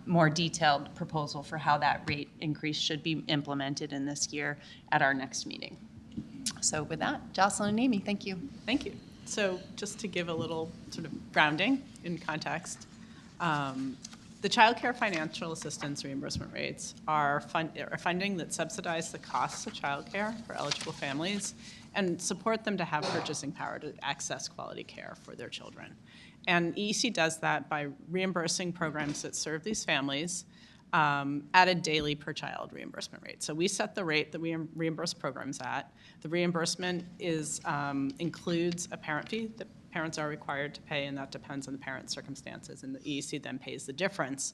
Speaker 3: more detailed proposal for how that rate increase should be implemented in this year at our next meeting. So with that, Jocelyn and Amy, thank you.
Speaker 5: Thank you. So just to give a little sort of grounding in context, the child care financial assistance reimbursement rates are funding that subsidize the costs of child care for eligible families and support them to have purchasing power to access quality care for their children. And EEC does that by reimbursing programs that serve these families at a daily per child reimbursement rate. So we set the rate that we reimburse programs at. The reimbursement includes a parent fee that parents are required to pay, and that depends on the parent's circumstances. And the EEC then pays the difference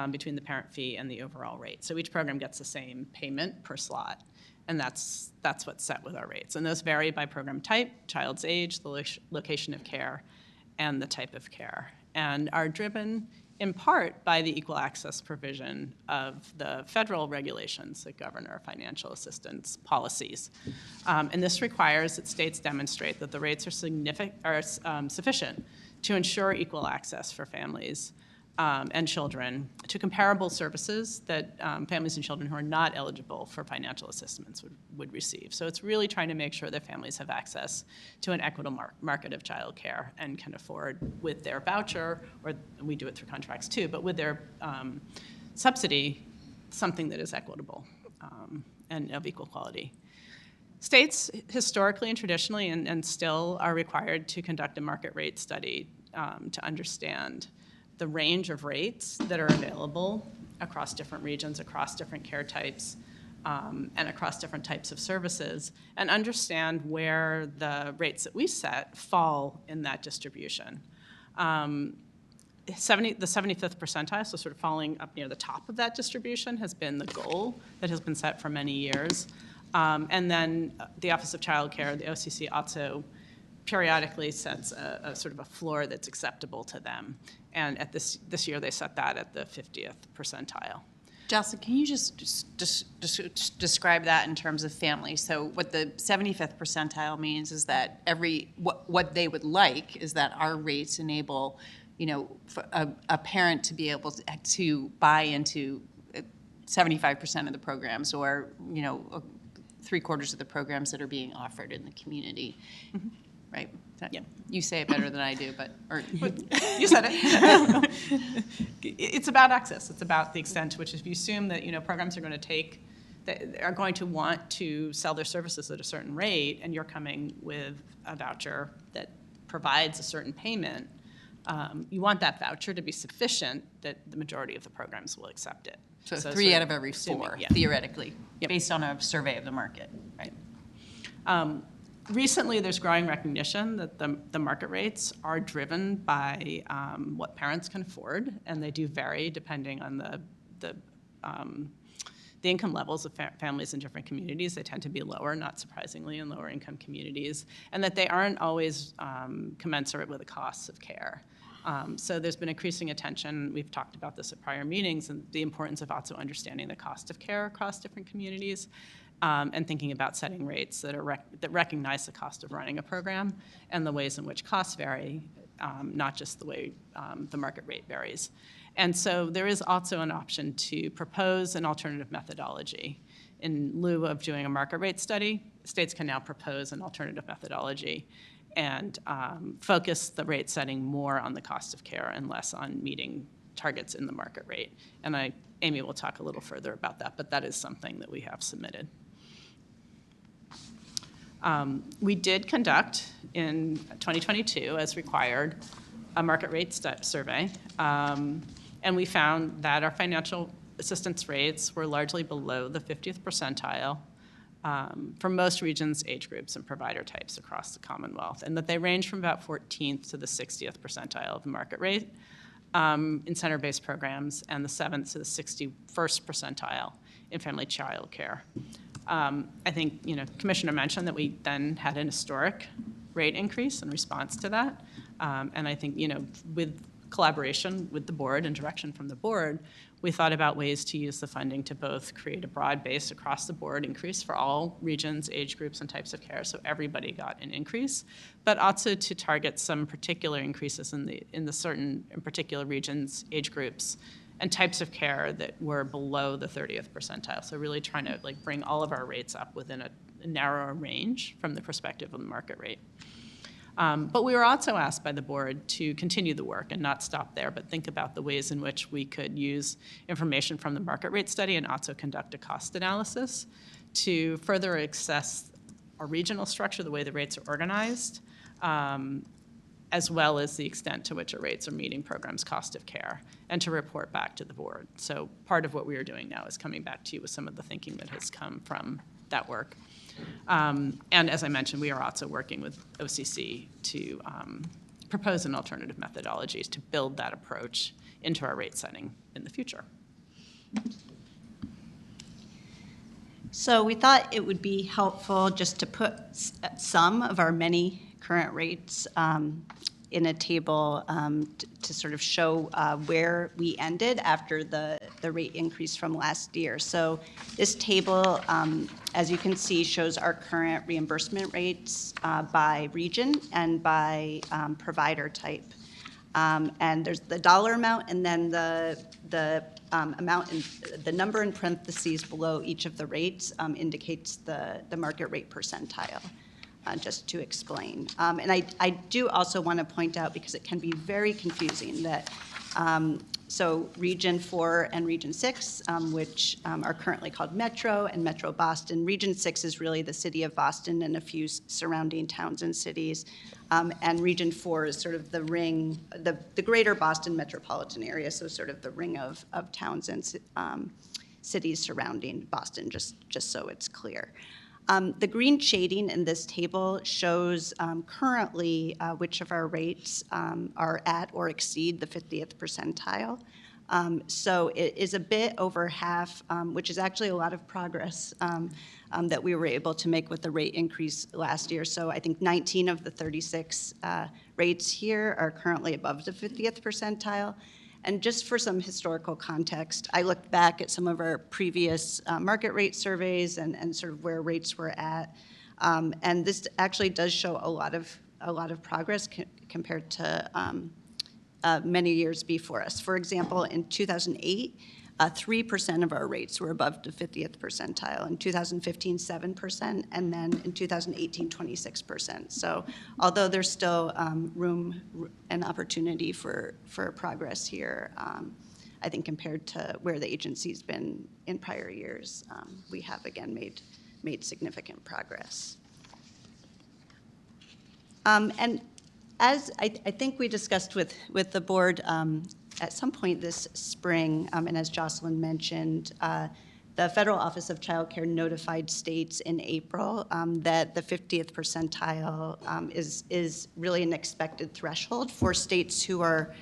Speaker 5: between the parent fee and the overall rate. So each program gets the same payment per slot, and that's what's set with our rates. And those vary by program type, child's age, the location of care, and the type of care, and are driven in part by the equal access provision of the federal regulations that govern our financial assistance policies. And this requires that states demonstrate that the rates are sufficient to ensure equal access for families and children to comparable services that families and children who are not eligible for financial assistance would receive. So it's really trying to make sure that families have access to an equitable market of child care and can afford with their voucher, or we do it through contracts too, but with their subsidy, something that is equitable and of equal quality. States historically and traditionally and still are required to conduct a market rate study to understand the range of rates that are available across different regions, across different care types, and across different types of services, and understand where the rates that we set fall in that distribution. The 75th percentile, so sort of falling up near the top of that distribution, has been the goal that has been set for many years. And then the Office of Child Care, the OCC, also periodically sets a sort of a floor that's acceptable to them. And at this year, they set that at the 50th percentile.
Speaker 3: Jocelyn, can you just describe that in terms of family? So what the 75th percentile means is that what they would like is that our rates enable, for a parent to be able to buy into 75% of the programs, or 3/4 of the programs that are being offered in the community. Mm-hmm. right?
Speaker 5: Yeah.
Speaker 3: You say it better than I do, but, or,
Speaker 5: You said it. It's about access. It's about the extent to which, if you assume that, programs are going to take, that are going to want to sell their services at a certain rate, and you're coming with a voucher that provides a certain payment, you want that voucher to be sufficient that the majority of the programs will accept it.
Speaker 3: so
Speaker 5: sort
Speaker 3: 3 out of every
Speaker 5: assuming,
Speaker 3: 4,
Speaker 5: yeah.
Speaker 3: theoretically,
Speaker 5: Yep.
Speaker 3: based on a survey of the market, right?
Speaker 5: Recently, there's growing recognition that the market rates are driven by what parents can afford, and they do vary depending on the income levels of families in different communities. They tend to be lower, not surprisingly, in lower income communities, and that they aren't always commensurate with the costs of care. So there's been increasing attention, we've talked about this at prior meetings, and the importance of also understanding the cost of care across different communities, and thinking about setting rates that recognize the cost of running a program and the ways in which costs vary, not just the way the market rate varies. And so there is also an option to propose an alternative methodology. In lieu of doing a market rate study, states can now propose an alternative methodology and focus the rate setting more on the cost of care and less on meeting targets in the market rate. And Amy will talk a little further about that, but that is something that we have submitted. We did conduct in 2022, as required, a market rate survey, and we found that our financial assistance rates were largely below the 50th percentile for most regions, age groups, and provider types across the Commonwealth, and that they range from about 14th to the 60th percentile of the market rate in center-based programs, and the 7th to the 61st percentile in family child care. I think, Commissioner mentioned that we then had an historic rate increase in response to that. And I think, with collaboration with the board and direction from the board, we thought about ways to use the funding to both create a broad base across the board increase for all regions, age groups, and types of care, so everybody got an increase, but also to target some particular increases in certain particular regions, age groups, and types of care that were below the 30th percentile. So really trying to bring all of our rates up within a narrower range from the perspective of the market rate. But we were also asked by the board to continue the work and not stop there, but think about the ways in which we could use information from the market rate study and also conduct a cost analysis to further assess our regional structure, the way the rates are organized, as well as the extent to which our rates are meeting programs' cost of care, and to report back to the board. So part of what we are doing now is coming back to you with some of the thinking that has come from that work. And as I mentioned, we are also working with OCC to propose an alternative methodologies to build that approach into our rate setting in the future.
Speaker 9: So we thought it would be helpful just to put some of our many current rates in a table to sort of show where we ended after the rate increase from last year. So this table, as you can see, shows our current reimbursement rates by region and by provider type. And there's the dollar amount, and then the amount in the number in parentheses below each of the rates indicates the market rate percentile. Just to explain. And I do also want to point out, because it can be very confusing, that so Region 4 and Region 6, which are currently called Metro and Metro Boston. Region 6 is really the city of Boston and a few surrounding towns and cities. And Region 4 is sort of the ring, the greater Boston metropolitan area, so sort of the ring of towns and cities surrounding Boston, just so it's clear. The green shading in this table shows currently which of our rates are at or exceed the 50th percentile. So it is a bit over half, which is actually a lot of progress that we were able to make with the rate increase last year. So I think 19 of the 36 rates here are currently above the 50th percentile. And just for some historical context, I looked back at some of our previous market rate surveys and sort of where rates were at. And this actually does show a lot of progress compared to many years before us. For example, in 2008, 3% of our rates were above the 50th percentile. In 2015, 7%, and then in 2018, 26%. So although there's still room and opportunity for progress here, I think compared to where the agency's been in prior years, we have again made significant progress. And as I think we discussed with the board at some point this spring, and as Jocelyn mentioned, the Federal Office of Child Care notified states in April that the 50th percentile is really an expected threshold for states who are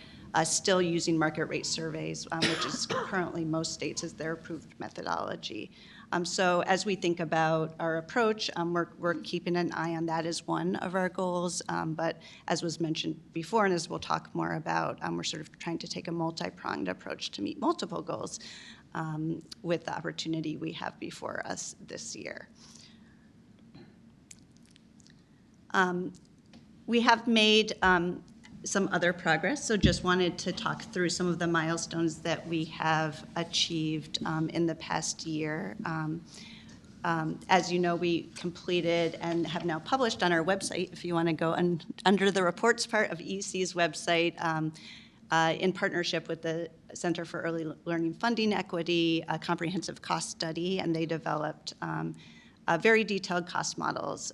Speaker 9: still using market rate surveys, which is currently most states as their approved methodology. So as we think about our approach, we're keeping an eye on that as one of our goals. But as was mentioned before, and as we'll talk more about, we're sort of trying to take a multi-pronged approach to meet multiple goals with the opportunity we have before us this year. We have made some other progress, so just wanted to talk through some of the milestones that we have achieved in the past year. As you know, we completed and have now published on our website, if you want to go under the reports part of EC's website, in partnership with the Center for Early Learning Funding Equity, a comprehensive cost study, and they developed very detailed cost models.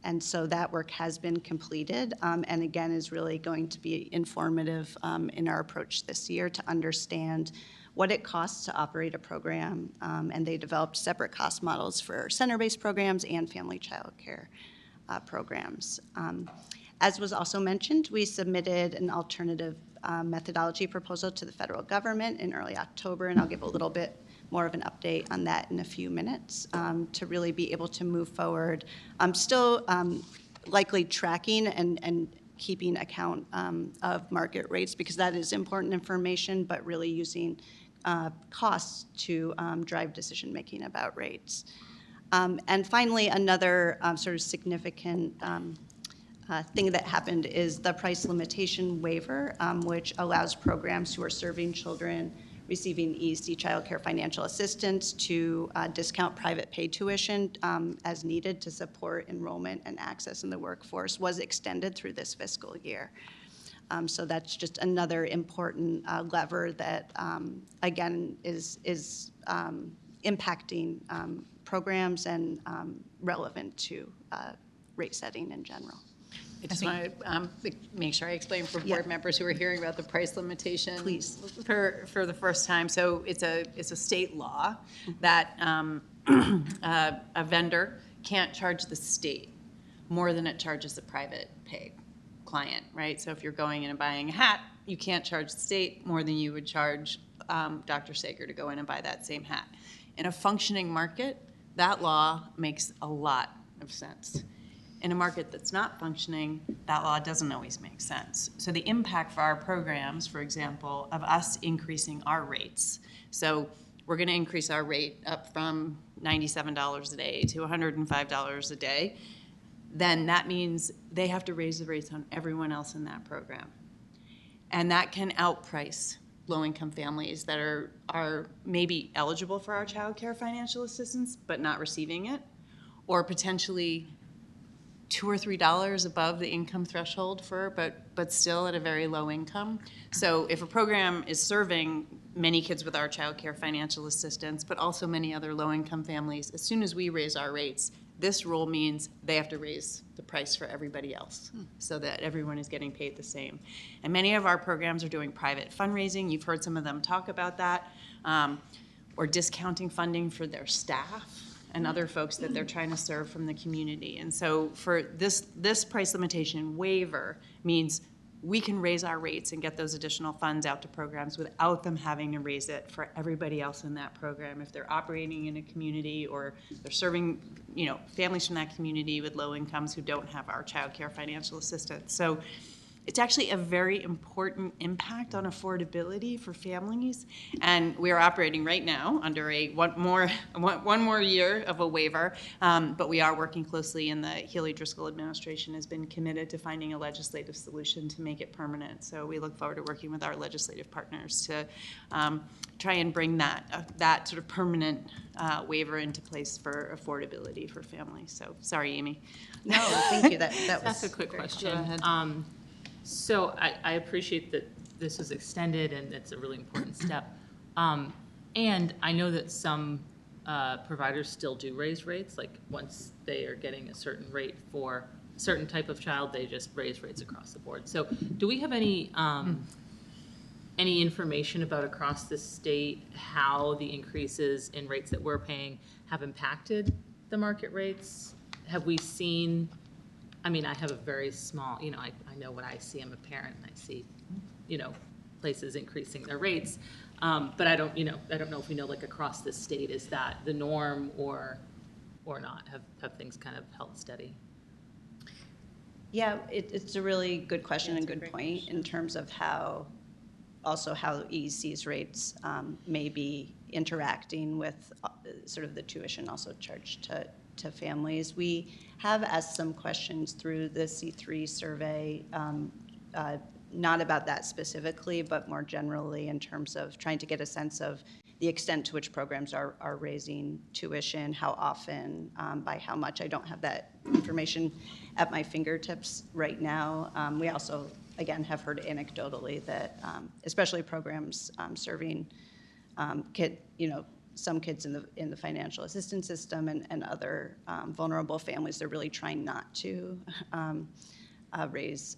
Speaker 9: And so that work has been completed, and again is really going to be informative in our approach this year to understand what it costs to operate a program. And they developed separate cost models for center-based programs and family child care programs. As was also mentioned, we submitted an alternative methodology proposal to the federal government in early October, and I'll give a little bit more of an update on that in a few minutes to really be able to move forward. I'm still likely tracking and keeping account of market rates because that is important information, but really using costs to drive decision-making about rates. And finally, another sort of significant thing that happened is the price limitation waiver, which allows programs who are serving children receiving EEC child care financial assistance to discount private pay tuition as needed to support enrollment and access in the workforce, was extended through this fiscal year. So that's just another important lever that, again, is impacting programs and relevant to rate setting in general.
Speaker 3: I just want to make sure I explain for board members who are hearing about the price limitation.
Speaker 9: Please.
Speaker 3: For the first time. So it's a state law that a vendor can't charge the state more than it charges a private pay client, right? So if you're going in and buying a hat, you can't charge the state more than you would charge Dr. Sager to go in and buy that same hat. In a functioning market, that law makes a lot of sense. In a market that's not functioning, that law doesn't always make sense. So the impact for our programs, for example, of us increasing our rates. So we're going to increase our rate up from $97 a day to $105 a day. Then that means they have to raise the rates on everyone else in that program. And that can outprice low-income families that are maybe eligible for our child care financial assistance but not receiving it, or potentially $2 or $3 above the income threshold but still at a very low income. So if a program is serving many kids with our child care financial assistance, but also many other low-income families, as soon as we raise our rates, this rule means they have to raise the price for everybody else so that everyone is getting paid the same. And many of our programs are doing private fundraising. You've heard some of them talk about that, or discounting funding for their staff and other folks that they're trying to serve from the community. And so for this price limitation waiver means we can raise our rates and get those additional funds out to programs without them having to raise it for everybody else in that program if they're operating in a community or they're serving, families from that community with low incomes who don't have our child care financial assistance. So it's actually a very important impact on affordability for families. And we are operating right now under a one more year of a waiver, but we are working closely, and the Healy Driscoll administration has been committed to finding a legislative solution to make it permanent. So we look forward to working with our legislative partners to try and bring that sort of permanent waiver into place for affordability for families. So, sorry, Amy.
Speaker 9: No, thank you. That
Speaker 7: That's
Speaker 9: was
Speaker 7: a quick
Speaker 9: great.
Speaker 7: question.
Speaker 3: Go ahead.
Speaker 7: So I appreciate that this was extended, and it's a really important step. And I know that some providers still do raise rates, like once they are getting a certain rate for a certain type of child, they just raise rates across the board. So do we have any information about across the state how the increases in rates that we're paying have impacted the market rates? Have we seen, I mean, I have a very small, I know what I see. I'm a parent, and I see, places increasing their rates. But I don't know if we know, like, across the state, is that the norm or not? Have things kind of held steady?
Speaker 9: Yeah, it's a really good question and good point in terms of how EEC's rates may be interacting with sort of the tuition also charged to families. We have asked some questions through the C3 survey, not about that specifically, but more generally in terms of trying to get a sense of the extent to which programs are raising tuition, how often, by how much. I don't have that information at my fingertips right now. We also, again, have heard anecdotally that especially programs serving some kids in the financial assistance system and other vulnerable families, they're really trying not to raise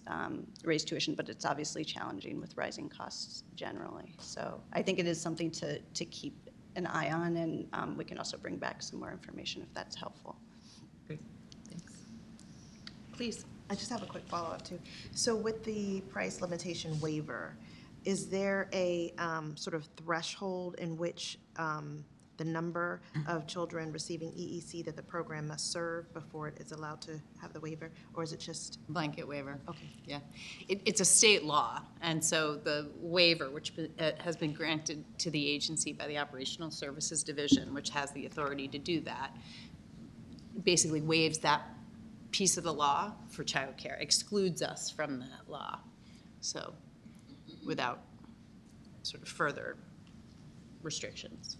Speaker 9: tuition, but it's obviously challenging with rising costs generally. So I think it is something to keep an eye on, and we can also bring back some more information if that's helpful.
Speaker 7: Great, thanks.
Speaker 9: Please.
Speaker 10: I just have a quick follow-up too. So with the price limitation waiver, is there a sort of threshold in which the number of children receiving EEC that the program must serve before it is allowed to have the waiver? Or is it just?
Speaker 3: Blanket waiver.
Speaker 10: Okay.
Speaker 3: Yeah. It's a state law, and so the waiver, which has been granted to the agency by the Operational Services Division, which has the authority to do that, basically waives that piece of the law for childcare, excludes us from that law. So without sort of further restrictions.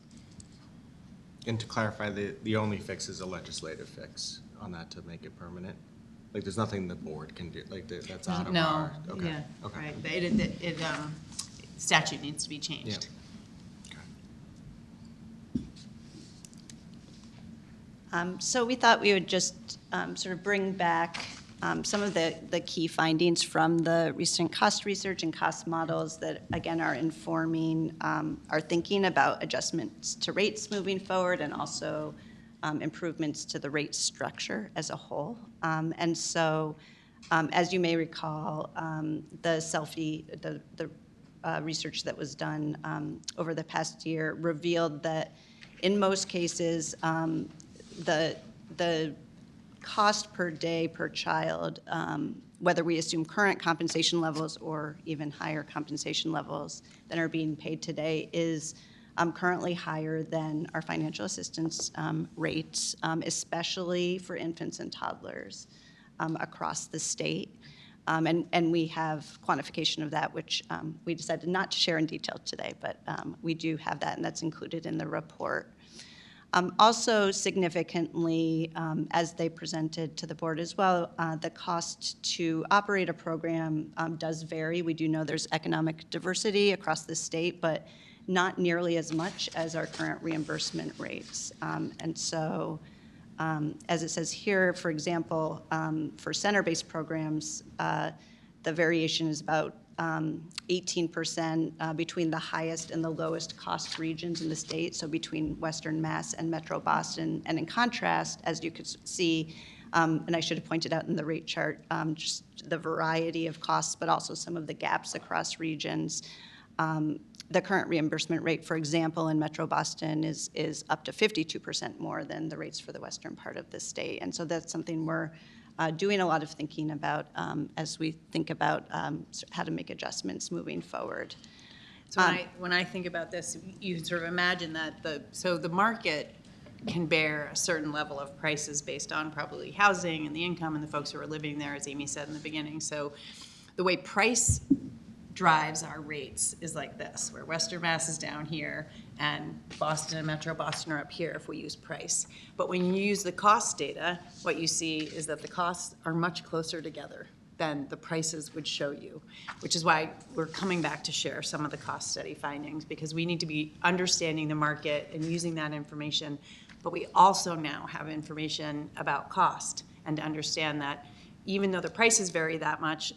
Speaker 1: And to clarify, the only fix is a legislative fix on that to make it permanent? Like, there's nothing the board can do, like, that's out of
Speaker 3: No,
Speaker 1: our, okay.
Speaker 3: yeah,
Speaker 1: Okay.
Speaker 3: right. It statute needs to be changed.
Speaker 1: Okay.
Speaker 9: So we thought we would just sort of bring back some of the key findings from the recent cost research and cost models that, again, are informing our thinking about adjustments to rates moving forward, and also improvements to the rate structure as a whole. And so, as you may recall, the SELFIE, the research that was done over the past year revealed that in most cases, the cost per day per child, whether we assume current compensation levels or even higher compensation levels than are being paid today, is currently higher than our financial assistance rates, especially for infants and toddlers across the state. And we have quantification of that, which we decided not to share in detail today, but we do have that, and that's included in the report. Also significantly, as they presented to the board as well, the cost to operate a program does vary. We do know there's economic diversity across the state, but not nearly as much as our current reimbursement rates. And so, as it says here, for example, for center-based programs, the variation is about 18% between the highest and the lowest cost regions in the state, so between Western Mass and Metro Boston. And in contrast, as you could see, and I should have pointed out in the rate chart, just the variety of costs, but also some of the gaps across regions. The current reimbursement rate, for example, in Metro Boston is up to 52% more than the rates for the western part of the state. And so that's something we're doing a lot of thinking about as we think about how to make adjustments moving forward.
Speaker 3: So when I think about this, you sort of imagine that the market can bear a certain level of prices based on probably housing and the income and the folks who are living there, as Amy said in the beginning. So the way price drives our rates is like this, where Western Mass is down here and Boston and Metro Boston are up here if we use price. But when you use the cost data, what you see is that the costs are much closer together than the prices would show you, which is why we're coming back to share some of the cost study findings, because we need to be understanding the market and using that information. But we also now have information about cost, and to understand that even though the prices vary that much,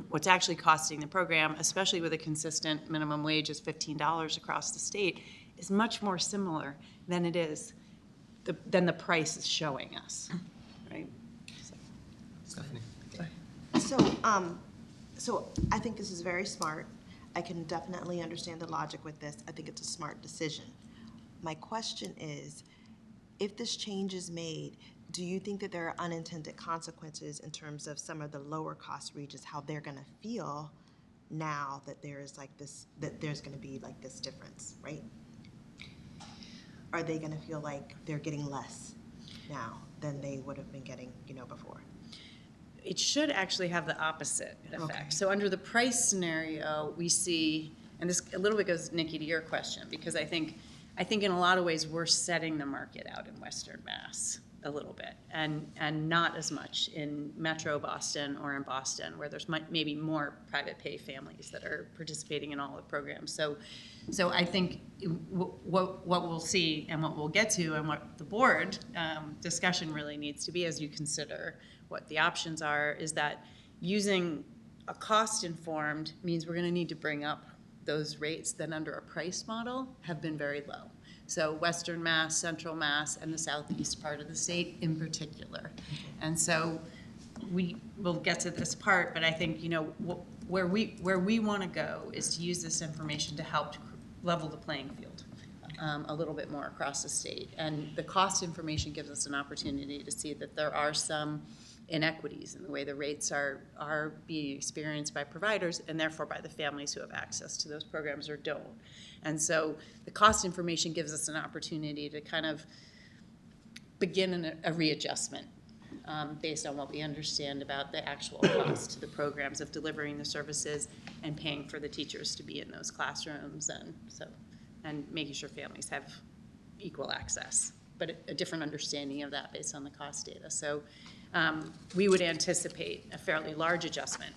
Speaker 3: what's actually costing the program, especially with a consistent minimum wage is $15 across the state, is much more similar than it is, than the price is showing us, right?
Speaker 10: So I think this is very smart. I can definitely understand the logic with this. I think it's a smart decision. My question is, if this change is made, do you think that there are unintended consequences in terms of some of the lower cost regions, how they're gonna feel now that there is like this, that there's gonna be like this difference, right? Are they gonna feel like they're getting less now than they would have been getting, before?
Speaker 3: It should actually have the opposite effect.
Speaker 10: Okay.
Speaker 3: So under the price scenario, we see, and this a little bit goes, Nikki, to your question, because I think in a lot of ways we're setting the market out in Western Mass a little bit, and not as much in Metro Boston or in Boston, where there's maybe more private pay families that are participating in all the programs. So I think what we'll see and what we'll get to and what the board discussion really needs to be as you consider what the options are is that using a cost-informed means we're going to need to bring up those rates that under a price model have been very low. So Western Mass, Central Mass, and the southeast part of the state in particular. And so we will get to this part, but I think, where we want to go is to use this information to help level the playing field a little bit more across the state. And the cost information gives us an opportunity to see that there are some inequities in the way the rates are being experienced by providers and therefore by the families who have access to those programs or don't. And so the cost information gives us an opportunity to kind of begin a readjustment based on what we understand about the actual cost to the programs of delivering the services and paying for the teachers to be in those classrooms and making sure families have equal access, but a different understanding of that based on the cost data. So we would anticipate a fairly large adjustment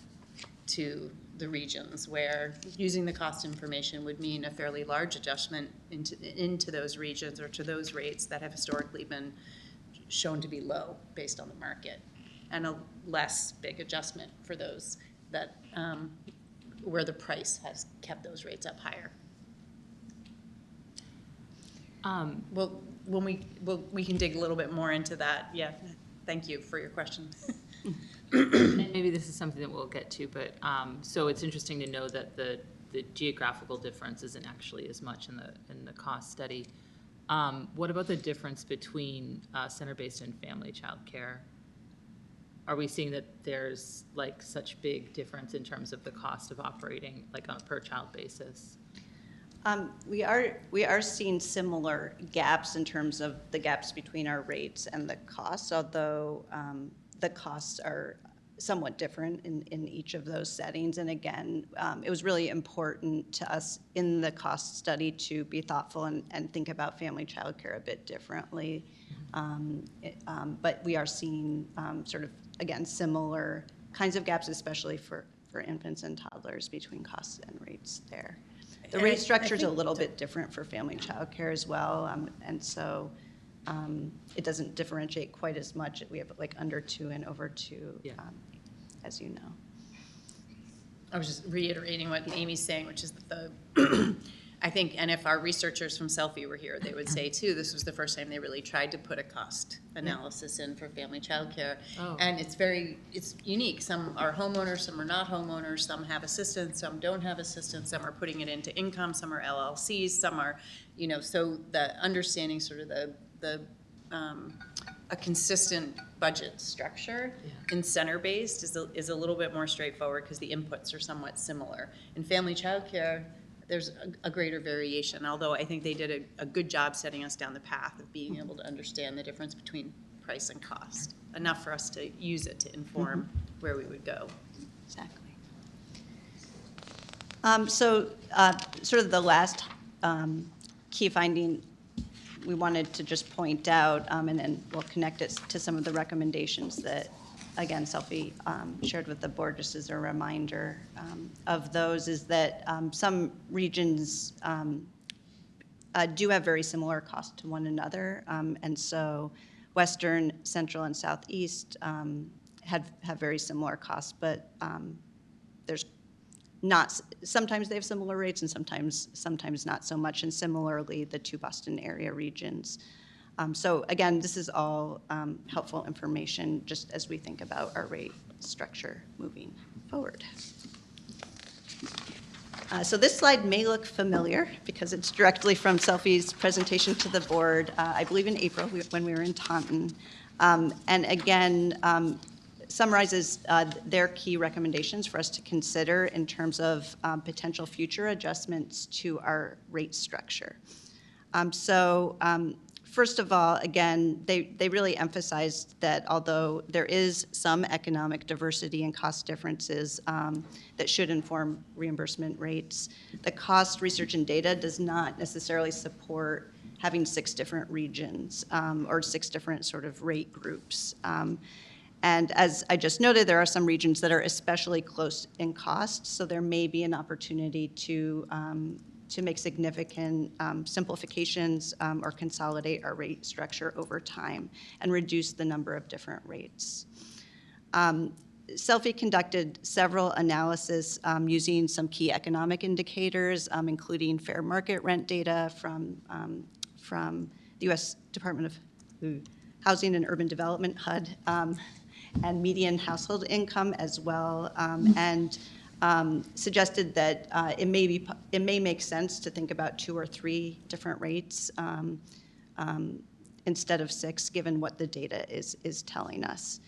Speaker 3: to the regions where using the cost information would mean a fairly large adjustment into those regions or to those rates that have historically been shown to be low based on the market, and a less big adjustment for those that where the price has kept those rates up higher. Well, we can dig a little bit more into that. Yeah, thank you for your question.
Speaker 7: And maybe this is something that we'll get to, but so it's interesting to know that the geographical difference isn't actually as much in the cost study. What about the difference between center-based and family child care? Are we seeing that there's like such big difference in terms of the cost of operating like on a per child basis?
Speaker 9: We are seeing similar gaps in terms of the gaps between our rates and the costs, although the costs are somewhat different in each of those settings. And again, it was really important to us in the cost study to be thoughtful and think about family child care a bit differently. But we are seeing sort of, again, similar kinds of gaps, especially for infants and toddlers between costs and rates there. The rate structure is a little bit different for family child care as well, and so it doesn't differentiate quite as much. We have like under 2 and over 2,
Speaker 7: Yeah.
Speaker 9: As you know.
Speaker 3: I was just reiterating what Amy's saying, which is that the, I think, and if our researchers from Selfie were here, they would say too, this was the first time they really tried to put a cost analysis in for family child care.
Speaker 7: Oh.
Speaker 3: And it's unique. Some are homeowners, some are not homeowners, some have assistance, some don't have assistance, some are putting it into income, some are LLCs, some are, so the understanding sort of the a consistent budget structure. In center-based is a little bit more straightforward because the inputs are somewhat similar. In family childcare, there's a greater variation, although I think they did a good job setting us down the path of being able to understand the difference between price and cost, enough for us to use it to inform where we would go.
Speaker 9: Exactly. Sort of the last key finding we wanted to just point out, and then we'll connect it to some of the recommendations that, again, Selfie shared with the board, just as a reminder of those, is that some regions do have very similar costs to one another, and so Western, Central, and Southeast have very similar costs, but there's not, sometimes they have similar rates and sometimes not so much, and similarly, the two Boston area regions. So again, this is all helpful information just as we think about our rate structure moving forward. So this slide may look familiar because it's directly from Selfie's presentation to the board, I believe in April when we were in Taunton. And again, summarizes their key recommendations for us to consider in terms of potential future adjustments to our rate structure. First of all, again, they really emphasized that although there is some economic diversity and cost differences that should inform reimbursement rates, the cost, research, and data does not necessarily support having 6 different regions or 6 different sort of rate groups. And as I just noted, there are some regions that are especially close in cost, so there may be an opportunity to make significant simplifications or consolidate our rate structure over time and reduce the number of different rates. Selfie conducted several analysis using some key economic indicators, including fair market rent data from the U.S. Department of Housing and Urban Development, HUD, and median household income as well, and suggested that it may make sense to think about 2 or 3 different rates instead of 6, given what the data is telling us.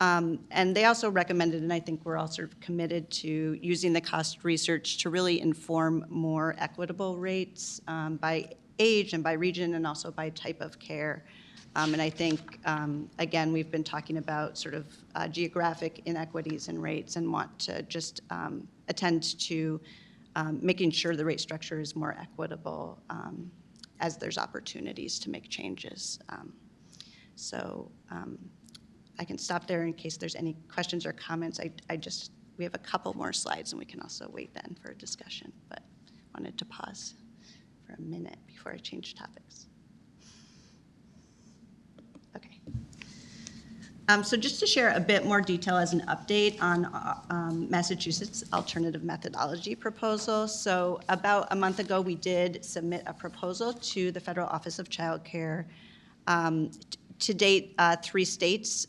Speaker 9: And they also recommended, and I think we're all sort of committed to using the cost research to really inform more equitable rates by age and by region and also by type of care. And I think, again, we've been talking about sort of geographic inequities in rates and want to just attend to making sure the rate structure is more equitable as there's opportunities to make changes. I can stop there in case there's any questions or comments. We have a couple more slides and we can also wait then for a discussion, but wanted to pause for a minute before I change topics. Okay. So just to share a bit more detail as an update on Massachusetts alternative methodology proposal. So about a month ago, we did submit a proposal to the Federal Office of Child Care. To date, 3 states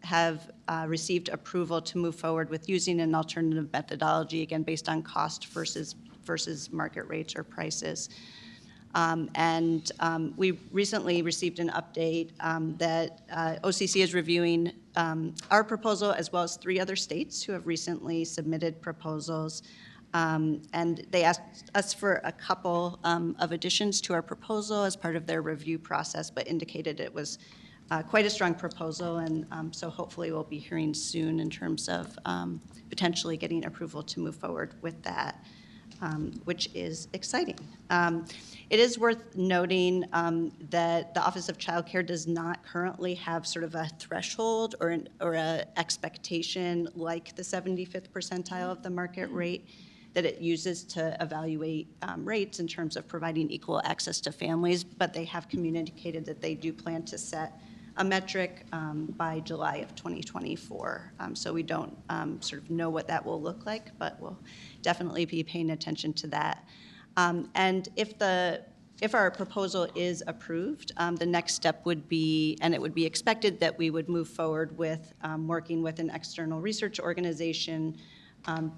Speaker 9: have received approval to move forward with using an alternative methodology, again, based on cost versus market rates or prices. We recently received an update that OCC is reviewing our proposal as well as 3 other states who have recently submitted proposals. And they asked us for a couple of additions to our proposal as part of their review process, but indicated it was quite a strong proposal. And so hopefully we'll be hearing soon in terms of potentially getting approval to move forward with that. Which is exciting. It is worth noting that the Office of Child Care does not currently have sort of a threshold or an expectation like the 75th percentile of the market rate that it uses to evaluate rates in terms of providing equal access to families, but they have communicated that they do plan to set a metric by July of 2024. So we don't sort of know what that will look like, but we'll definitely be paying attention to that. And if our proposal is approved, the next step would be, and it would be expected that we would move forward with working with an external research organization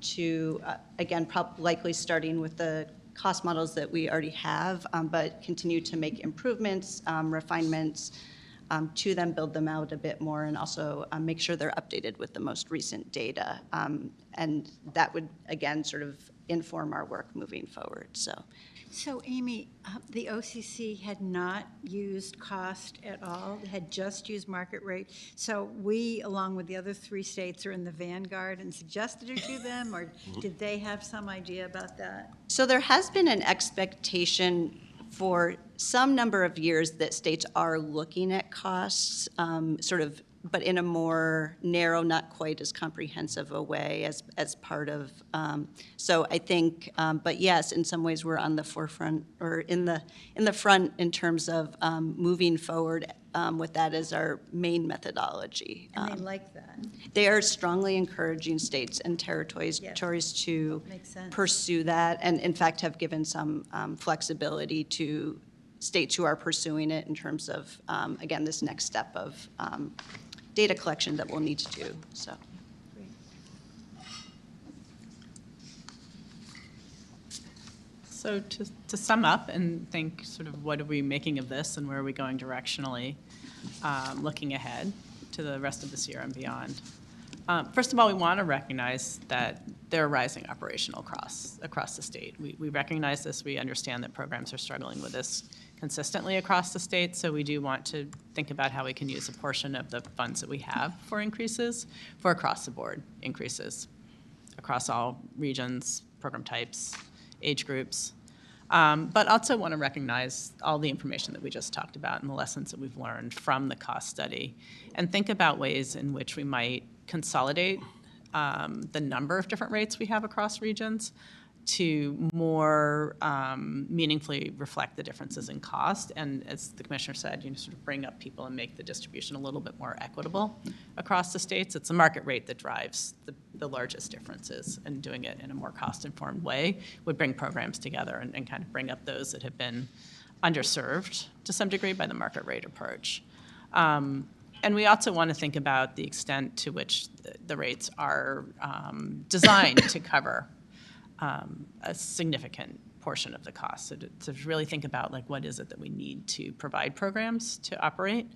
Speaker 9: to, again, likely starting with the cost models that we already have, but continue to make improvements, refinements, to them, build them out a bit more, and also make sure they're updated with the most recent data. And that would, again, sort of inform our work moving forward, so.
Speaker 11: So Amy, the OCC had not used cost at all, had just used market rate. So we, along with the other 3 states, are in the vanguard and suggested it to them, or did they have some idea about that?
Speaker 9: So there has been an expectation for some number of years that states are looking at costs, sort of, but in a more narrow, not quite as comprehensive a way as part of. So I think, but yes, in some ways we're on the forefront or in the front in terms of moving forward with that as our main methodology.
Speaker 11: And they like that.
Speaker 9: They are strongly encouraging states and territories
Speaker 11: Yes.
Speaker 9: to
Speaker 11: Makes sense.
Speaker 9: pursue that, and in fact have given some flexibility to states who are pursuing it in terms of, again, this next step of data collection that we'll need to do, so.
Speaker 5: So to sum up and think sort of what are we making of this and where are we going directionally, looking ahead to the rest of this year and beyond. First of all, we want to recognize that there are rising operational costs across the state. We recognize this. We understand that programs are struggling with this consistently across the state, so we do want to think about how we can use a portion of the funds that we have for increases, for across-the-board increases, across all regions, program types, age groups. But also want to recognize all the information that we just talked about and the lessons that we've learned from the cost study, and think about ways in which we might consolidate the number of different rates we have across regions to more meaningfully reflect the differences in cost, and as the commissioner said, sort of bring up people and make the distribution a little bit more equitable across the states. It's the market rate that drives the largest differences, and doing it in a more cost-informed way would bring programs together and kind of bring up those that have been underserved to some degree by the market rate approach. And we also want to think about the extent to which the rates are designed to cover a significant portion of the cost. So to really think about, like, what is it that we need to provide programs to operate,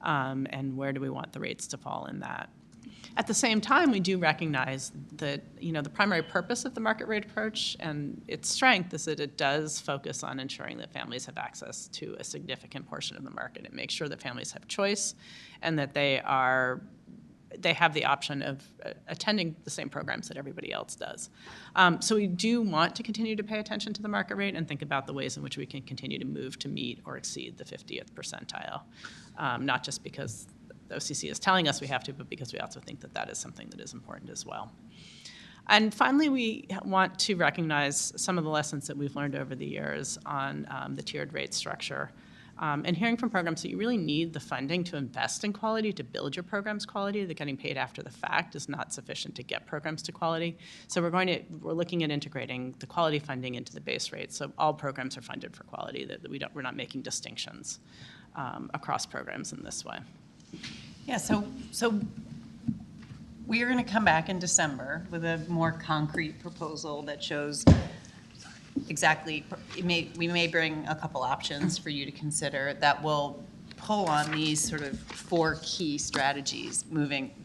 Speaker 5: and where do we want the rates to fall in that. At the same time, we do recognize that, the primary purpose of the market rate approach and its strength is that it does focus on ensuring that families have access to a significant portion of the market. It makes sure that families have choice and that they have the option of attending the same programs that everybody else does. So we do want to continue to pay attention to the market rate and think about the ways in which we can continue to move to meet or exceed the 50th percentile, not just because the OCC is telling us we have to, but because we also think that that is something that is important as well. And finally, we want to recognize some of the lessons that we've learned over the years on the tiered rate structure. And hearing from programs that you really need the funding to invest in quality, to build your program's quality, that getting paid after the fact is not sufficient to get programs to quality. So we're looking at integrating the quality funding into the base rate, so all programs are funded for quality, that we're not making distinctions across programs in this way.
Speaker 3: Yeah, so we are going to come back in December with a more concrete proposal that shows exactly, we may bring a couple options for you to consider that will pull on these sort of 4 key strategies,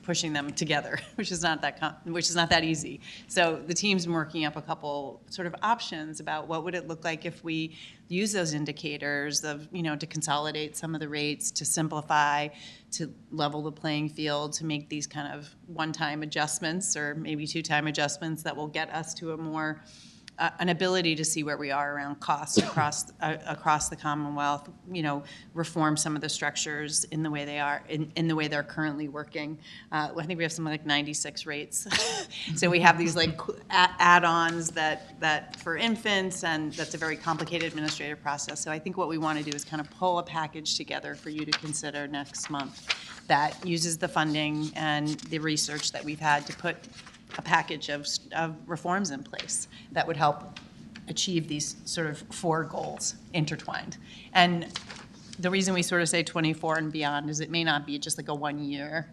Speaker 3: pushing them together, which is not that easy. So the team's working up a couple sort of options about what would it look like if we use those indicators of, to consolidate some of the rates, to simplify, to level the playing field, to make these kind of one-time adjustments or maybe 2-time adjustments that will get us to a more an ability to see where we are around costs across the Commonwealth, reform some of the structures in the way they are, in the way they're currently working. I think we have something like 96 rates. So we have these like add-ons that for infants, and that's a very complicated administrative process. So I think what we want to do is kind of pull a package together for you to consider next month that uses the funding and the research that we've had to put a package of reforms in place that would help achieve these sort of 4 goals intertwined. And the reason we sort of say 24 and beyond is it may not be just like a 1 year,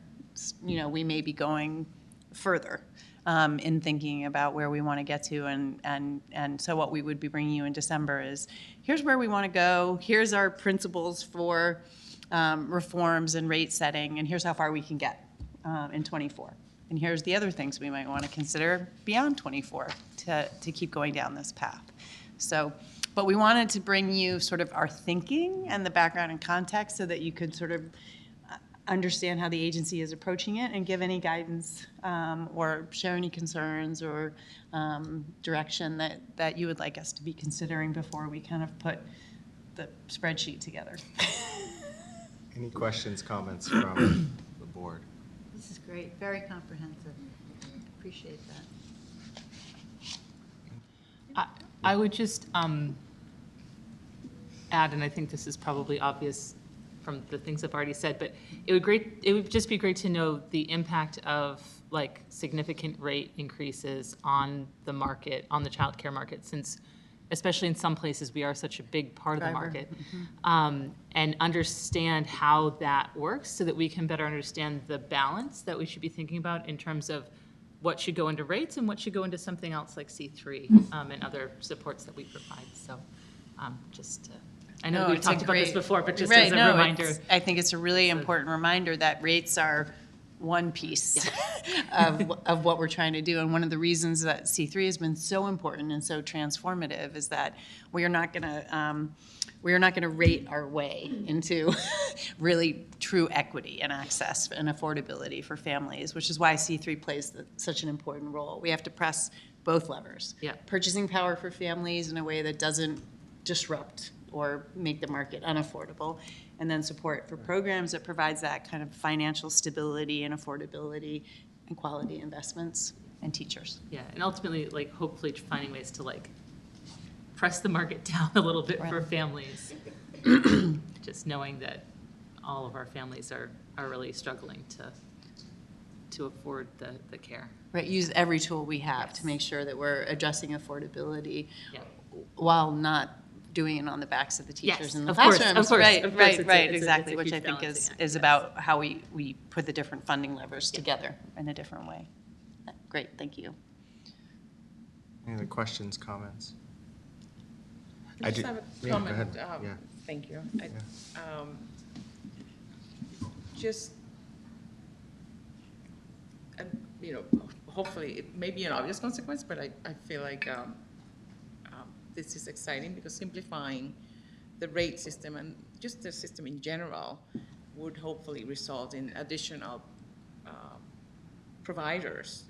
Speaker 3: we may be going further in thinking about where we want to get to. And so what we would be bringing you in December is, here's where we want to go, here's our principles for reforms and rate setting, and here's how far we can get in '24. And here's the other things we might want to consider beyond '24 to keep going down this path. So, but we wanted to bring you sort of our thinking and the background and context so that you could sort of understand how the agency is approaching it and give any guidance or share any concerns or direction that you would like us to be considering before we kind of put the spreadsheet together.
Speaker 1: Any questions, comments from the board?
Speaker 11: This is great, very comprehensive. Appreciate that.
Speaker 7: I would just add, and I think this is probably obvious from the things I've already said, but it would just be great to know the impact of like significant rate increases on the market, on the childcare market, since especially in some places we are such a big part of the market, and understand how that works so that we can better understand the balance that we should be thinking about in terms of what should go into rates and what should go into something else like C3 and other supports that we provide. So just I know we've talked about this before, but just as a reminder.
Speaker 3: I think it's a really important reminder that rates are one piece of what we're trying to do. And one of the reasons that C3 has been so important and so transformative is that we are not going to rate our way into really true equity and access and affordability for families, which is why C3 plays such an important role. We have to press both levers.
Speaker 7: Yeah.
Speaker 3: Purchasing power for families in a way that doesn't disrupt or make the market unaffordable, and then support for programs that provides that kind of financial stability and affordability and quality investments and teachers.
Speaker 7: Yeah, and ultimately, like, hopefully finding ways to, like, press the market down a little bit for families. Just knowing that all of our families are really struggling to afford the care.
Speaker 3: Right, use every tool we have
Speaker 7: Yes.
Speaker 3: to make sure that we're addressing affordability
Speaker 7: Yeah.
Speaker 3: while not doing it on the backs of the teachers
Speaker 7: Yes,
Speaker 3: in the
Speaker 7: of course,
Speaker 3: classrooms.
Speaker 7: of course,
Speaker 3: Right,
Speaker 7: of course.
Speaker 3: right,
Speaker 7: It's
Speaker 3: right,
Speaker 7: a
Speaker 3: exactly, which
Speaker 7: huge
Speaker 3: I think
Speaker 7: balancing act,
Speaker 3: is
Speaker 7: yes.
Speaker 3: about how we put the different funding levers together in a different way. Great, thank you.
Speaker 1: Any other questions, comments?
Speaker 12: I just have a
Speaker 1: Yeah, go
Speaker 12: comment.
Speaker 1: ahead. Yeah.
Speaker 12: Thank you. Just, you know, hopefully, it may be an obvious consequence, but I feel like this is exciting because simplifying the rate system and just the system in general would hopefully result in additional providers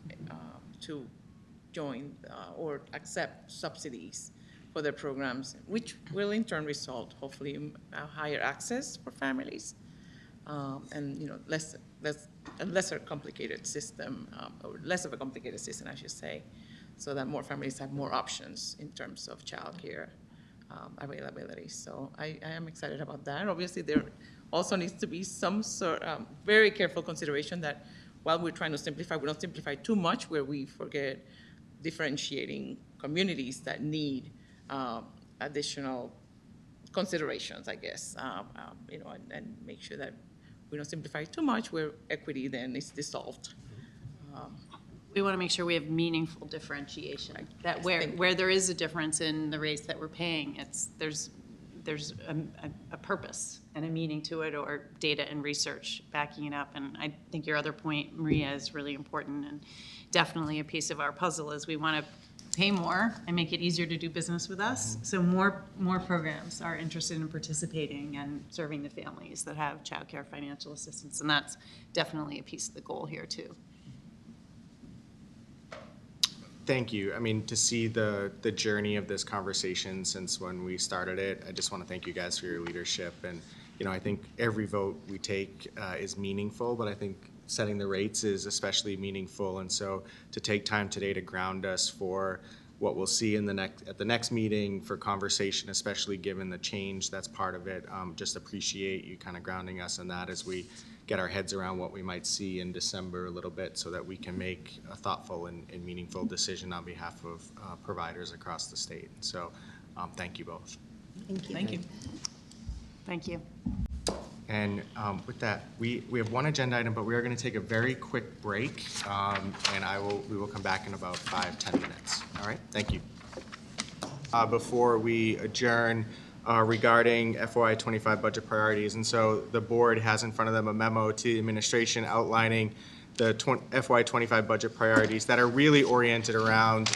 Speaker 12: to join or accept subsidies for their programs, which will in turn result hopefully in higher access for families and, you know, a lesser complicated system, or less of a complicated system, I should say, so that more families have more options in terms of childcare availability. So I am excited about that. Obviously, there also needs to be some sort of very careful consideration that while we're trying to simplify, we don't simplify too much where we forget differentiating communities that need additional considerations, I guess, you know, and make sure that we don't simplify too much where equity then is dissolved.
Speaker 3: We want to make sure we have meaningful differentiation, that where there is a difference in the rates that we're paying, there's a purpose and a meaning to it, or data and research backing it up. And I think your other point, Maria, is really important, and definitely a piece of our puzzle is we want to pay more and make it easier to do business with us. So more programs are interested in participating and serving the families that have childcare financial assistance, and that's definitely a piece of the goal here too.
Speaker 1: Thank you. I mean, to see the journey of this conversation since when we started it, I just want to thank you guys for your leadership. And, you know, I think every vote we take is meaningful, but I think setting the rates is especially meaningful. And so to take time today to ground us for what we'll see in at the next meeting for conversation, especially given the change that's part of it, just appreciate you kind of grounding us in that as we get our heads around what we might see in December a little bit so that we can make a thoughtful and meaningful decision on behalf of providers across the state. So thank you both.
Speaker 3: Thank you.
Speaker 5: Thank you.
Speaker 3: Thank you.
Speaker 1: And with that, we have one agenda item, but we are going to take a very quick break, and we will come back in about 5-10 minutes. All right, thank you. Before we adjourn, regarding FY '25 budget priorities. And so the board has in front of them a memo to the administration outlining the FY '25 budget priorities that are really oriented around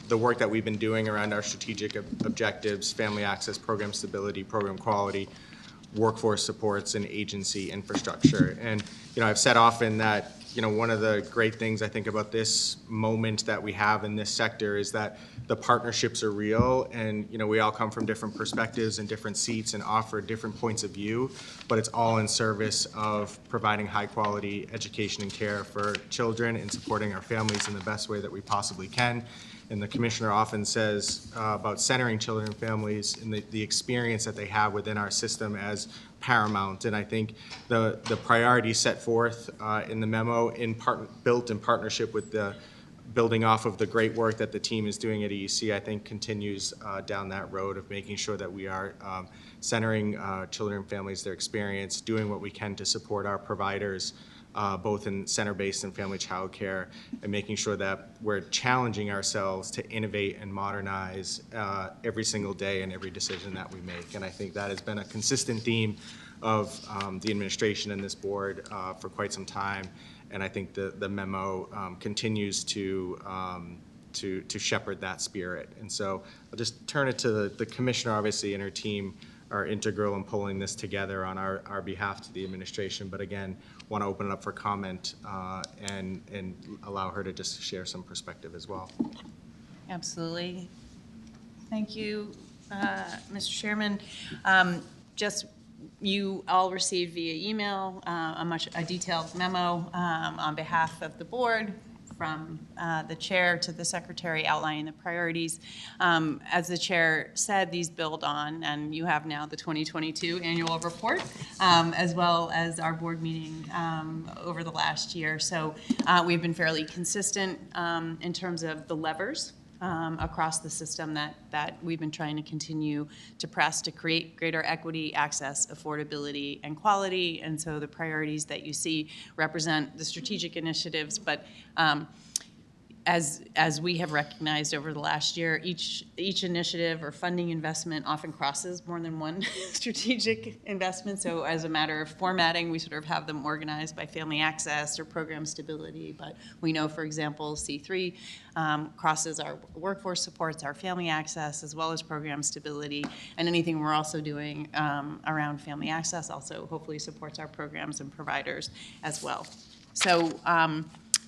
Speaker 1: the work that we've been doing around our strategic objectives, family access, program stability, program quality, workforce supports, and agency infrastructure. And, I've said often that, one of the great things I think about this moment that we have in this sector is that the partnerships are real, and, we all come from different perspectives and different seats and offer different points of view, but it's all in service of providing high-quality education and care for children and supporting our families in the best way that we possibly can. And the commissioner often says about centering children and families and the experience that they have within our system as paramount. And I think the priorities set forth in the memo, built in partnership with the building off of the great work that the team is doing at EEC, I think continues down that road of making sure that we are centering children and families, their experience, doing what we can to support our providers, both in center-based and family child care, and making sure that we're challenging ourselves to innovate and modernize every single day in every decision that we make. And I think that has been a consistent theme of the administration and this board for quite some time. And I think the memo continues to shepherd that spirit. And so I'll just turn it to the commissioner, obviously, and her team are integral in pulling this together on our behalf to the administration. But again, want to open it up for comment and allow her to just share some perspective as well.
Speaker 3: Absolutely. Thank you, Mr. Chairman. Just, you all received via email a detailed memo on behalf of the board from the chair to the secretary outlining the priorities. As the chair said, these build on, and you have now the 2022 annual report, as well as our board meeting over the last year. So we've been fairly consistent in terms of the levers across the system that we've been trying to continue to press to create greater equity, access, affordability, and quality. And so the priorities that you see represent the strategic initiatives, but as we have recognized over the last year, each initiative or funding investment often crosses more than one strategic investment. So as a matter of formatting, we sort of have them organized by family access or program stability. But we know, for example, C3 crosses our workforce supports, our family access, as well as program stability. And anything we're also doing around family access also hopefully supports our programs and providers as well. So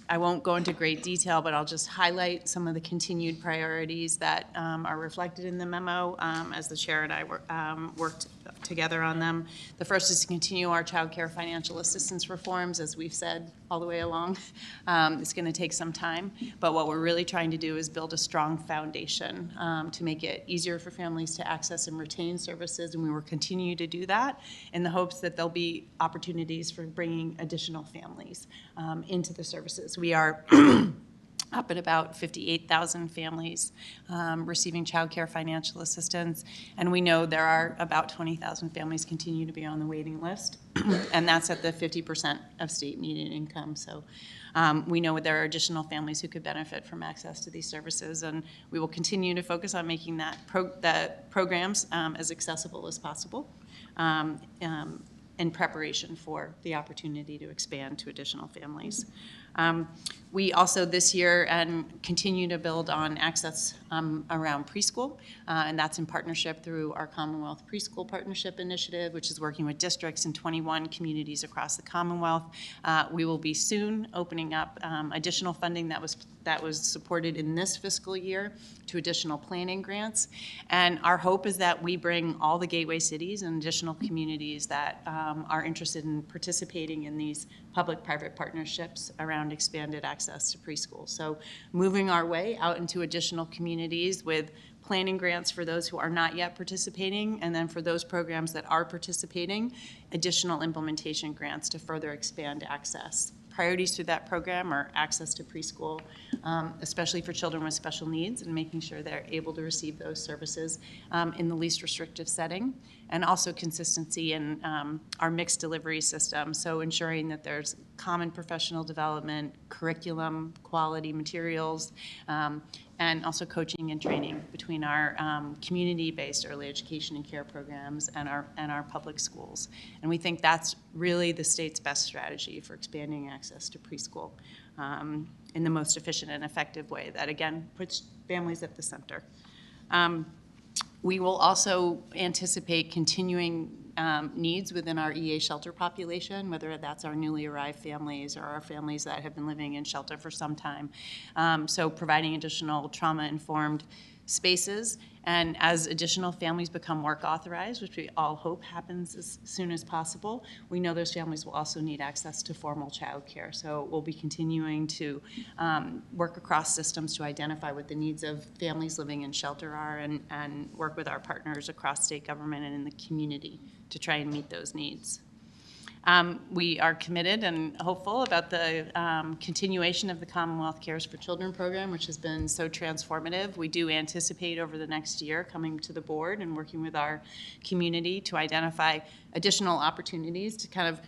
Speaker 3: I won't go into great detail, but I'll just highlight some of the continued priorities that are reflected in the memo as the chair and I worked together on them. The first is to continue our child care financial assistance reforms, as we've said all the way along. It's going to take some time, but what we're really trying to do is build a strong foundation to make it easier for families to access and retain services, and we will continue to do that in the hopes that there'll be opportunities for bringing additional families into the services. We are up at about 58,000 families receiving child care financial assistance, and we know there are about 20,000 families continue to be on the waiting list, and that's at the 50% of state median income. So we know there are additional families who could benefit from access to these services, and we will continue to focus on making that programs as accessible as possible in preparation for the opportunity to expand to additional families. We also this year continue to build on access around preschool, and that's in partnership through our Commonwealth Preschool Partnership Initiative, which is working with districts in 21 communities across the Commonwealth. We will be soon opening up additional funding that was supported in this fiscal year to additional planning grants. And our hope is that we bring all the gateway cities and additional communities that are interested in participating in these public-private partnerships around expanded access to preschool. So moving our way out into additional communities with planning grants for those who are not yet participating, and then for those programs that are participating, additional implementation grants to further expand access. Priorities through that program are access to preschool, especially for children with special needs, and making sure they're able to receive those services in the least restrictive setting, and also consistency in our mixed delivery system, so ensuring that there's common professional development, curriculum, quality materials, and also coaching and training between our community-based early education and care programs and our public schools. And we think that's really the state's best strategy for expanding access to preschool in the most efficient and effective way that, again, puts families at the center. We will also anticipate continuing needs within our EA shelter population, whether that's our newly arrived families or our families that have been living in shelter for some time. So providing additional trauma-informed spaces, and as additional families become work authorized, which we all hope happens as soon as possible, we know those families will also need access to formal childcare. So we'll be continuing to work across systems to identify what the needs of families living in shelter are, and work with our partners across state government and in the community to try and meet those needs. We are committed and hopeful about the continuation of the Commonwealth Cares for Children program, which has been so transformative. We do anticipate over the next year coming to the board and working with our community to identify additional opportunities to kind of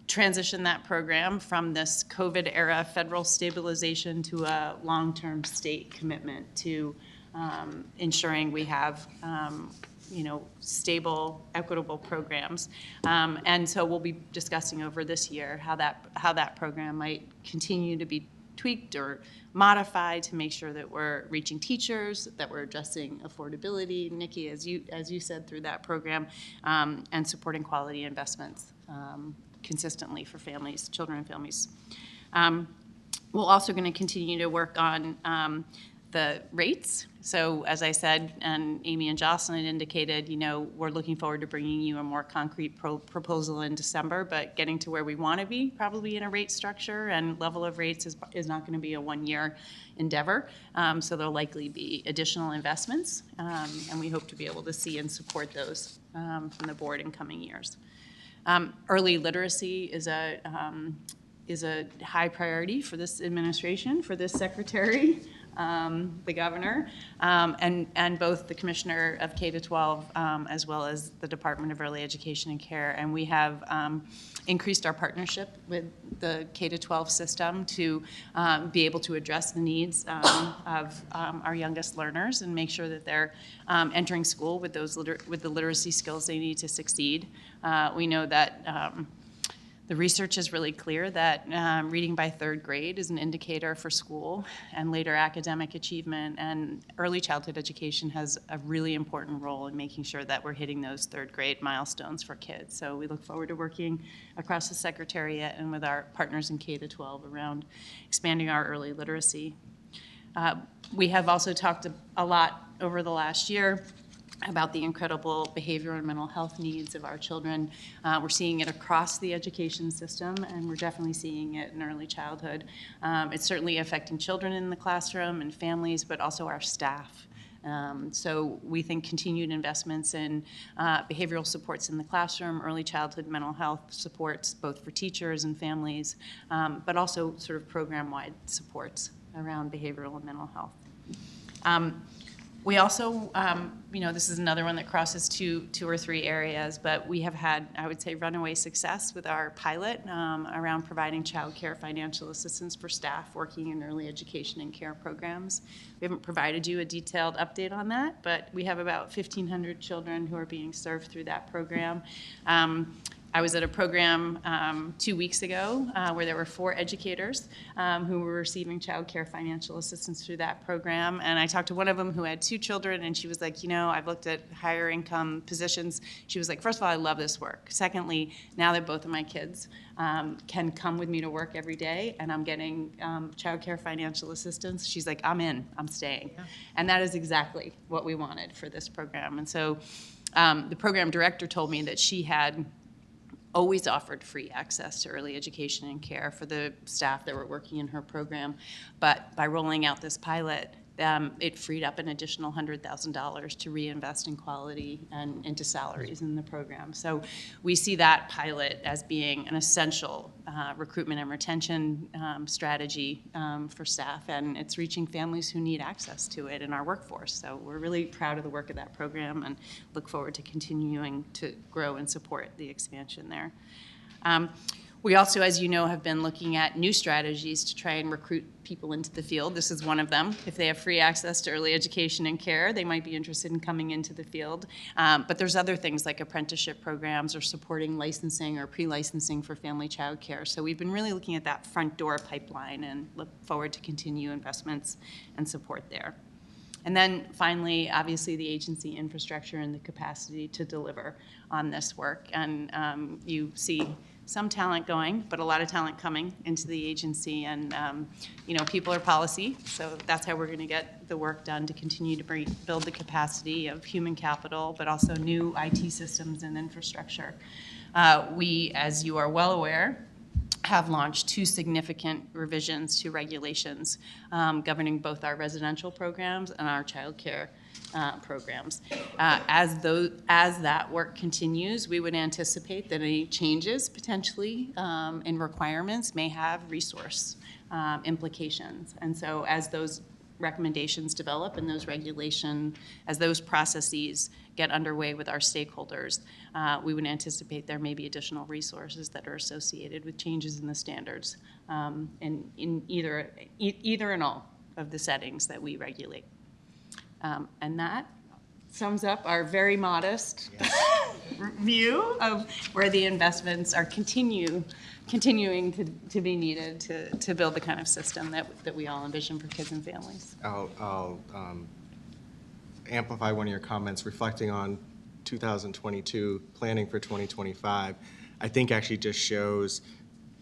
Speaker 3: transition that program from this COVID era federal stabilization to a long-term state commitment to ensuring we have stable, equitable programs. And so we'll be discussing over this year how that program might continue to be tweaked or modified to make sure that we're reaching teachers, that we're addressing affordability, Nikki, as you said, through that program, and supporting quality investments consistently for families, children and families. We're also going to continue to work on the rates. So as I said, and Amy and Jocelyn indicated, we're looking forward to bringing you a more concrete proposal in December, but getting to where we want to be, probably in a rate structure and level of rates is not going to be a one-year endeavor. So there'll likely be additional investments, and we hope to be able to see and support those from the board in coming years. Early literacy is a high priority for this administration, for this secretary, the governor, and both the commissioner of K-12 as well as the Department of Early Education and Care. And we have increased our partnership with the K-12 system to be able to address the needs of our youngest learners and make sure that they're entering school with the literacy skills they need to succeed. We know that the research is really clear that reading by third grade is an indicator for school and later academic achievement, and early childhood education has a really important role in making sure that we're hitting those third grade milestones for kids. So we look forward to working across the Secretariat and with our partners in K-12 around expanding our early literacy. We have also talked a lot over the last year about the incredible behavioral and mental health needs of our children. We're seeing it across the education system, and we're definitely seeing it in early childhood. It's certainly affecting children in the classroom and families, but also our staff. So we think continued investments in behavioral supports in the classroom, early childhood mental health supports, both for teachers and families, but also sort of program-wide supports around behavioral and mental health. We also, this is another one that crosses two or three areas, but we have had, I would say, runaway success with our pilot around providing child care financial assistance for staff working in early education and care programs. We haven't provided you a detailed update on that, but we have about 1,500 children who are being served through that program. I was at a program 2 weeks ago where there were 4 educators who were receiving child care financial assistance through that program. And I talked to one of them who had 2 children, and she was like, I've looked at higher income positions. She was like, first of all, I love this work. Secondly, now that both of my kids can come with me to work every day and I'm getting child care financial assistance, she's like, I'm in, I'm staying. Yeah. And that is exactly what we wanted for this program. And so the program director told me that she had always offered free access to early education and care for the staff that were working in her program. But by rolling out this pilot, it freed up an additional $100,000 to reinvest in quality and into salaries in the program. So we see that pilot as being an essential recruitment and retention strategy for staff, and it's reaching families who need access to it in our workforce. So we're really proud of the work of that program and look forward to continuing to grow and support the expansion there. We also, as you know, have been looking at new strategies to try and recruit people into the field. This is one of them. If they have free access to early education and care, they might be interested in coming into the field. But there's other things like apprenticeship programs or supporting licensing or pre-licensing for family child care. So we've been really looking at that front door pipeline and look forward to continue investments and support there. And then finally, obviously, the agency infrastructure and the capacity to deliver on this work. And you see some talent going, but a lot of talent coming into the agency. And, people are policy, so that's how we're going to get the work done to continue to build the capacity of human capital, but also new IT systems and infrastructure. We, as you are well aware, have launched 2 significant revisions to regulations governing both our residential programs and our child care programs. As that work continues, we would anticipate that any changes potentially in requirements may have resource implications. And so as those recommendations develop and as those processes get underway with our stakeholders, we would anticipate there may be additional resources that are associated with changes in the standards in either and all of the settings that we regulate. And that sums up our very modest view of where the investments are continuing to be needed to build the kind of system that we all envision for kids and families.
Speaker 1: I'll amplify one of your comments, reflecting on 2022, planning for 2025. I think actually just shows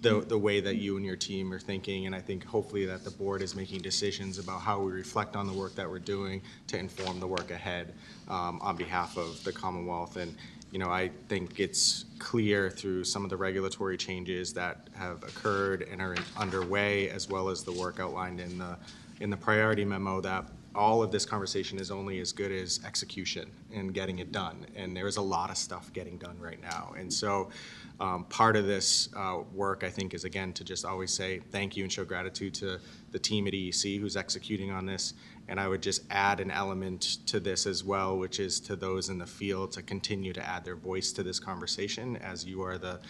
Speaker 1: the way that you and your team are thinking, and I think hopefully that the board is making decisions about how we reflect on the work that we're doing to inform the work ahead on behalf of the Commonwealth. And I think it's clear through some of the regulatory changes that have occurred and are underway, as well as the work outlined in the priority memo, that all of this conversation is only as good as execution and getting it done. And there's a lot of stuff getting done right now. And so part of this work, I think, is, again, to just always say thank you and show gratitude to the team at EEC who's executing on this. And I would just add an element to this as well, which is to those in the field to continue to add their voice to this conversation, as you are the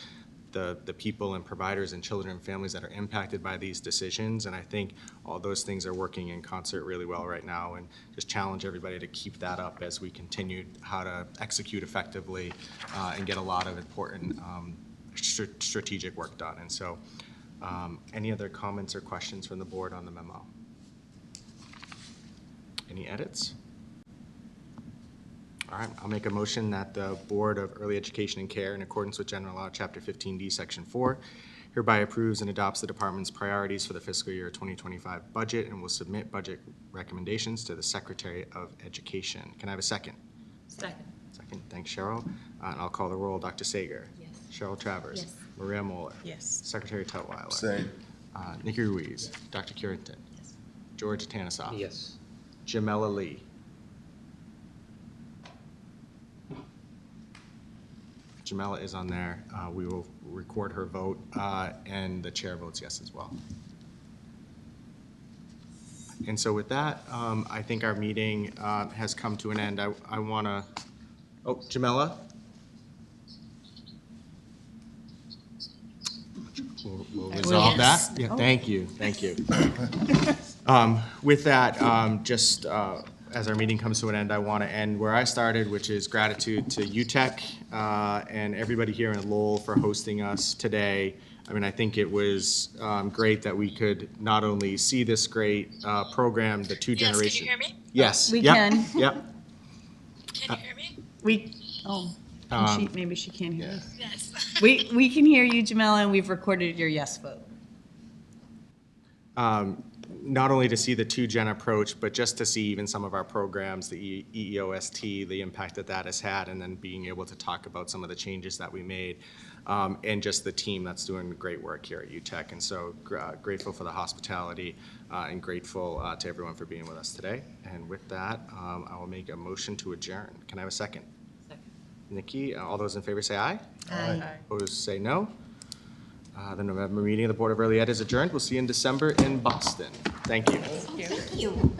Speaker 1: people and providers and children and families that are impacted by these decisions. And I think all those things are working in concert really well right now, and just challenge everybody to keep that up as we continue how to execute effectively and get a lot of important strategic work done. And so any other comments or questions from the board on the memo? Any edits? All right, I'll make a motion that the Board of Early Education and Care, in accordance with General Law, Chapter 15D, Section 4, hereby approves and adopts the department's priorities for the fiscal year 2025 budget and will submit budget recommendations to the Secretary of Education. Can I have a second?
Speaker 7: Second.
Speaker 1: Second, thanks, Cheryl. And I'll call the roll. Dr. Sager.
Speaker 7: Yes.
Speaker 1: Cheryl Travers.
Speaker 7: Yes.
Speaker 1: Maria Moeller.
Speaker 12: Yes.
Speaker 1: Secretary Tutwiler.
Speaker 4: Same.
Speaker 1: Nikki Ruiz. Dr. Curington.
Speaker 7: Yes.
Speaker 1: George Tanasoff.
Speaker 6: Yes.
Speaker 1: Jamela Lee. Jamela is on there. We will record her vote, and the chair votes yes as well. And so with that, I think our meeting has come to an end. I want to, oh, Jamela? We'll resolve that. Yeah, thank you, thank you. With that, just as our meeting comes to an end, I want to end where I started, which is gratitude to UTEC and everybody here in Lowell for hosting us today. I mean, I think it was great that we could not only see this great program, the two generation.
Speaker 13: Yes, can you hear me?
Speaker 1: Yes.
Speaker 3: We
Speaker 1: Yep,
Speaker 3: can.
Speaker 1: Yep.
Speaker 13: Can you hear me?
Speaker 3: Maybe she can't hear us.
Speaker 13: Yes.
Speaker 3: We can hear you, Jamela, and we've recorded your yes vote.
Speaker 1: Not only to see the two-gen approach, but just to see even some of our programs, the EEOST, the impact that has had, and then being able to talk about some of the changes that we made, and just the team that's doing great work here at UTEC. And so grateful for the hospitality and grateful to everyone for being with us today. And with that, I will make a motion to adjourn. Can I have a second?
Speaker 7: Second.
Speaker 1: Nikki, all those in favor say aye.
Speaker 12: Aye.
Speaker 1: Opposed say no. The November meeting of the Board of Early Ed is adjourned. We'll see you in December in Boston. Thank you.
Speaker 11: Thank you.